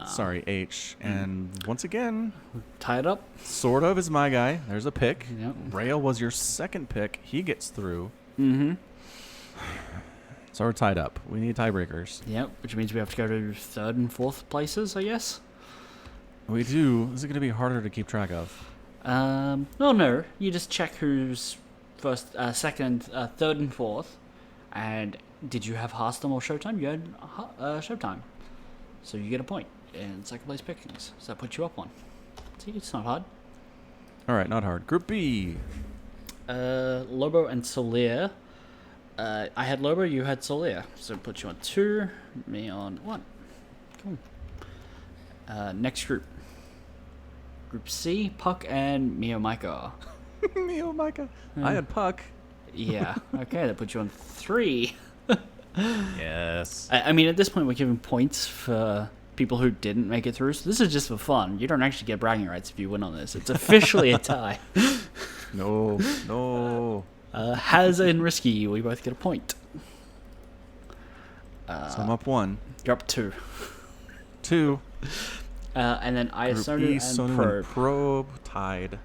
S2: Sorry, H. And once again,
S3: tied up.
S2: Sort of is my guy. There's a pick.
S3: Yep.
S2: Rail was your second pick. He gets through.
S3: Mm-hmm.
S2: So we're tied up. We need tiebreakers.
S3: Yep, which means we have to go to 3rd and 4th places, I guess.
S2: We do. This is going to be harder to keep track of.
S3: Well, no. You just check who's first, second, 3rd, and 4th. And did you have Hearthstone or Showtime? You had Showtime. So you get a point in second place pickings. So that puts you up one. See, it's not hard.
S2: All right, not hard. Group B.
S3: Lobo and Solia. I had Lobo, you had Solia. So it puts you on 2, me on 1. Cool. Next group. Group C, Puck and Mio Micah.
S2: Mio Micah. I had Puck.
S3: Yeah. Okay, that puts you on 3.
S2: Yes.
S3: I mean, at this point, we're giving points for people who didn't make it through. So this is just for fun. You don't actually get bragging rights if you win on this. It's officially a tie.
S2: No.
S3: Haz and Risky, we both get a point.
S2: So I'm up 1.
S3: You're up 2.
S2: 2.
S3: And then Iosonu
S2: E,
S3: and
S2: Sonu
S3: Probe.
S2: and Probe tied.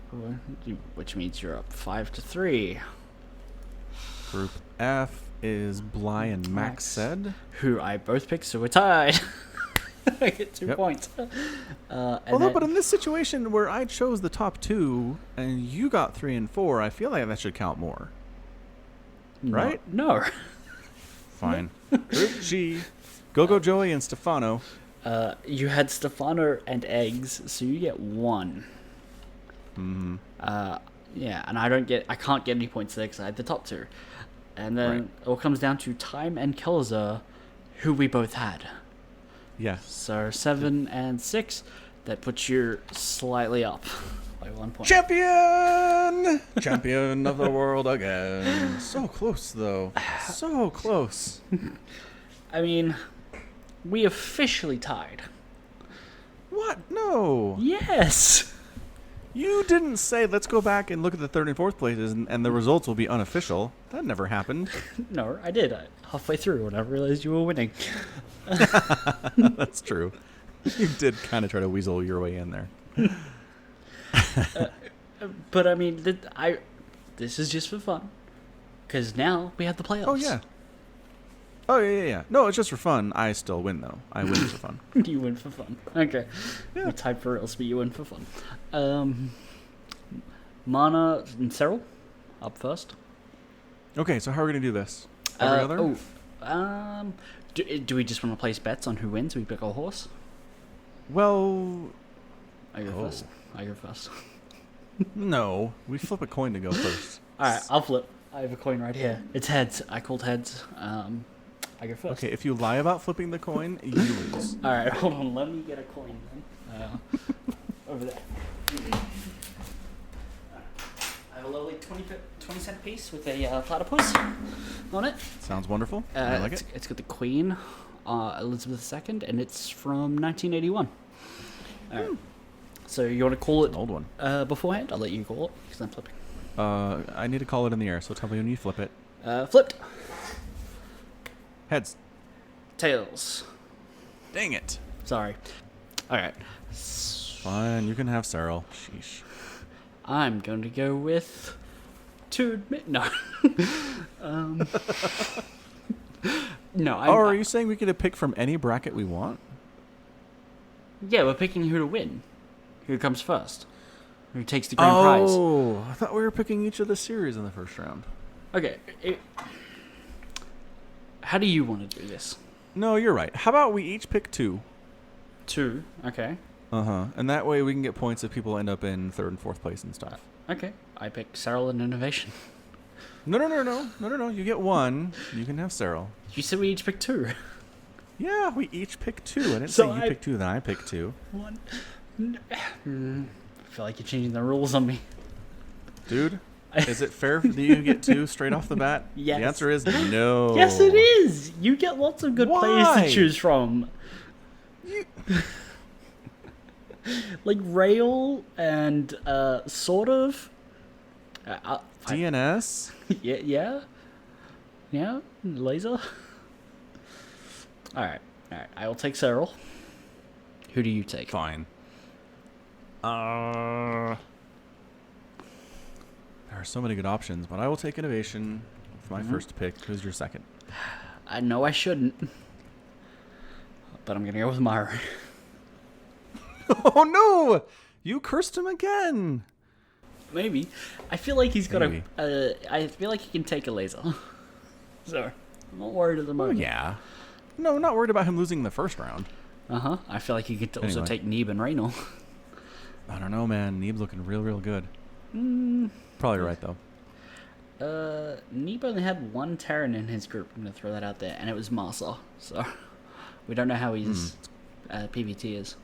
S3: Which means you're up 5-3.
S2: Group F is Bly and Max said.
S3: Who I both picked, so we're tied. I get 2 points.
S2: But in this situation where I chose the top 2 and you got 3 and 4, I feel like that should count more. Right?
S3: No.
S2: Fine. Group G, Go Joey and Stefano.
S3: You had Stefano and Eggs, so you get 1.
S2: Mm-hmm.
S3: Yeah, and I can't get any points there because I had the top 2. And then it all comes down to Time and Kelzer, who we both had.
S2: Yeah.
S3: So 7 and 6, that puts you slightly up by 1 point.
S2: Champion! Champion of the world again. So close, though. So close.
S3: I mean, we officially tied.
S2: What? No.
S3: Yes!
S2: You didn't say, let's go back and look at the third and fourth places and the results will be unofficial. That never happened.
S3: No, I did. Halfway through when I realized you were winning.
S2: That's true. You did kind of try to weasel your way in there.
S3: But I mean, this is just for fun. Because now we have the playoffs.
S2: Oh, yeah. Oh, yeah. No, it's just for fun. I still win, though. I win for fun.
S3: You win for fun. Okay.
S2: Yeah.
S3: We tied for reals, but you win for fun. Mana and Cyril, up first.
S2: Okay, so how are we going to do this? Every other?
S3: Do we just want to place bets on who wins? We pick a horse?
S2: Well,
S3: I go first. I go first.
S2: no. We flip a coin to go first.
S3: Alright, I'll flip. I have a coin right here. It's heads. I called heads. I go first.
S2: Okay, if you lie about flipping the coin, you lose.
S3: Alright, hold on. Let me get a coin then. Over there. I have a lovely 20-cent piece with a platypus on it.
S2: Sounds wonderful. I like it.
S3: It's got the Queen, Elizabeth II, and it's from 1981. Alright. So you want to call it
S2: An old one.
S3: beforehand? I'll let you call it because I'm flipping.
S2: I need to call it in the air, so tell me when you flip it.
S3: Flipped.
S2: Heads.
S3: Tails.
S2: Dang it.
S3: Sorry. Alright.
S2: Fine, you can have Cyril. Sheesh.
S3: I'm going to go with... No. No,
S2: Are you saying we get to pick from any bracket we want?
S3: Yeah, we're picking who to win. Who comes first. Who takes the grand prize.
S2: Oh, I thought we were picking each of the series in the first round.
S3: Okay. How do you want to do this?
S2: No, you're right. How about we each pick 2?
S3: 2. Okay.
S2: And that way we can get points if people end up in third and fourth place and stuff.
S3: Okay. I pick Cyril and Innovation.
S2: No. You get 1. You can have Cyril.
S3: You said we each pick 2.
S2: Yeah, we each pick 2. I didn't
S3: So
S2: say you pick 2, then I pick 2.
S3: 1. I feel like you're changing the rules on me.
S2: Dude, is it fair that you get 2 straight off the bat?
S3: Yes.
S2: The answer is no.
S3: Yes, it is. You get lots of good players
S2: Why?
S3: to choose from. Like Rail and sort of.
S2: DNS?
S3: Yeah. Laser. All right. I will take Cyril. Who do you take?
S2: Fine. There are so many good options, but I will take Innovation for my first pick. Who's your second?
S3: I know I shouldn't, but I'm gonna go with Myra.
S2: Oh no! You cursed him again.
S3: Maybe. I feel like he's got
S2: Maybe.
S3: I feel like he can take a laser. So I'm not worried at the
S2: Oh
S3: moment.
S2: yeah. No, not worried about him losing the first round.
S3: I feel like he could also
S2: Anyway.
S3: take Neeb and Raynor.
S2: I don't know, man. Neeb's looking real good. Probably right though.
S3: Neeb only had 1 Terran in his group. I'm gonna throw that out there, and it was Marsa. So we don't know how his PVT is.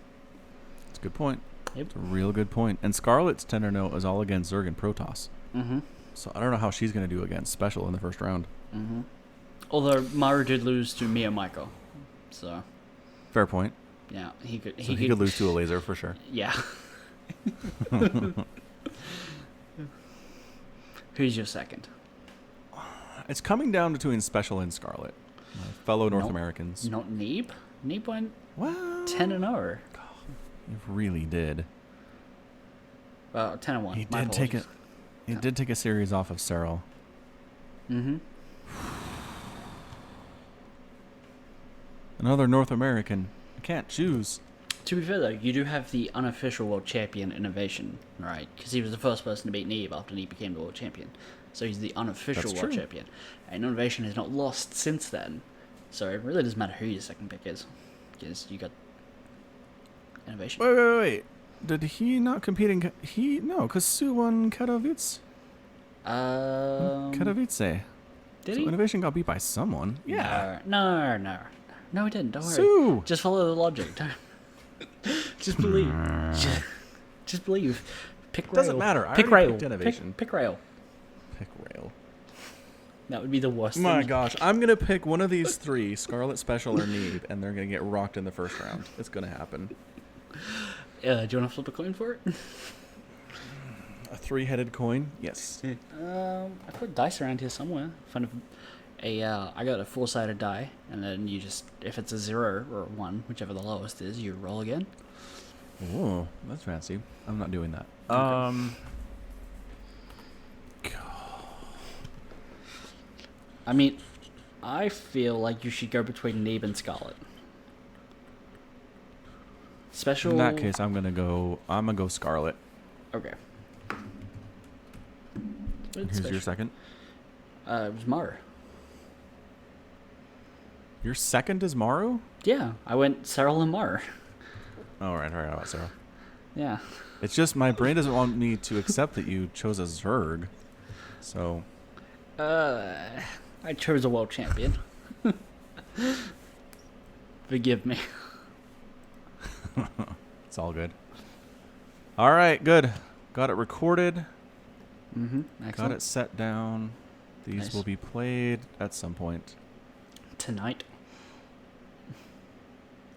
S2: It's a good point.
S3: Yep.
S2: It's a real good point. And Scarlet's tender note is all against Zerg and Protoss.
S3: Mm-hmm.
S2: So I don't know how she's going to do against Special in the first round.
S3: Mm-hmm. Although Myra did lose to Mia Michael, so
S2: Fair point.
S3: yeah, he could.
S2: So he could lose to a laser for sure.
S3: Yeah. Who's your second?
S2: It's coming down between Special and Scarlet. My fellow North Americans.
S3: Not Neeb. Neeb went
S2: Well,
S3: 10-0.
S2: you really did.
S3: 10-1.
S2: He
S3: My
S2: did take
S3: apologies.
S2: He did take a series off of Cyril.
S3: Mm-hmm.
S2: Another North American. I can't choose.
S3: To be fair though, you do have the unofficial world champion Innovation, right? Because he was the first person to beat Neeb after Neeb became the world champion. So he's the unofficial
S2: That's
S3: world
S2: true.
S3: champion. And Innovation has not lost since then. So it really doesn't matter who your second pick is. Because you got Innovation.
S2: Wait. Did he not compete in... No, because Sue won Katowice. Katowice.
S3: Did
S2: So
S3: he?
S2: Innovation got beat by someone. Yeah.
S3: No. No, we didn't. Don't worry.
S2: Sue!
S3: Just follow the logic. Don't... Just believe. Just believe. Pick rail.
S2: Doesn't matter. I
S3: Pick
S2: already
S3: rail.
S2: picked innovation.
S3: Pick rail.
S2: Pick rail.
S3: That would be the worst
S2: My
S3: thing.
S2: gosh. I'm going to pick one of these three, Scarlet, Special, or Neeb, and they're going to get rocked in the first round. It's going to happen.
S3: Do you want to flip a coin for it?
S2: A three-headed coin? Yes.
S3: I put dice around here somewhere. Kind of I got a four-sided die, and then you just, if it's a 0 or a 1, whichever the lowest is, you roll again.
S2: Ooh, that's fancy. I'm not doing that.
S3: I mean, I feel like you should go between Neeb and Scarlet. Special.
S2: In that case, I'm gonna go Scarlet.
S3: Okay.
S2: Here's your second.
S3: It was Maru.
S2: Your second is Maru?
S3: Yeah, I went Cyril and Maru.
S2: Oh, right, about Sarah.
S3: Yeah.
S2: It's just my brain doesn't want me to accept that you chose a Zerg. So.
S3: I chose a world champion. Forgive me.
S2: It's all good. All right, good. Got it recorded.
S3: Excellent.
S2: Got it set down. These
S3: Nice.
S2: will be played at some point.
S3: Tonight.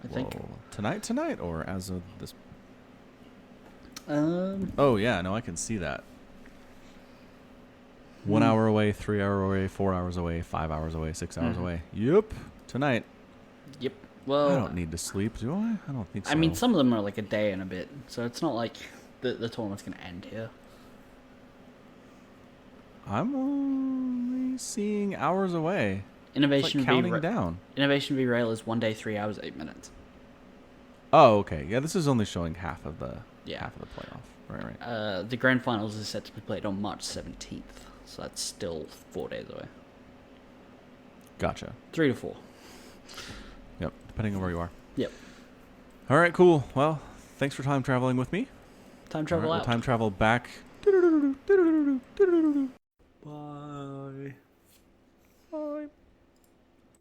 S3: I think.
S2: Whoa. Tonight, or as of this?
S3: Um.
S2: Oh yeah, no, I can see that. 1 hour away, 3 hour away, 4 hours away, 5 hours away, 6 hours away. Yep, tonight.
S3: Yep. Well,
S2: I don't need to sleep, do I? I don't think so.
S3: I mean, some of them are like a day and a bit, so it's not like the tournament's gonna end here.
S2: I'm only seeing hours away. It's
S3: Innovation
S2: like
S3: v.
S2: counting down.
S3: Innovation v. Rail is 1 day, 3 hours, 8 minutes.
S2: Oh, okay. Yeah, this is only showing half of the
S3: Yeah.
S2: playoff. Right.
S3: The grand finals is set to be played on March 17th, so that's still 4 days away.
S2: Gotcha.
S3: 3 to 4.
S2: Yep, depending on where you are.
S3: Yep.
S2: All right, cool. Well, thanks for time traveling with me.
S3: Time travel
S2: All right,
S3: out.
S2: we'll time travel back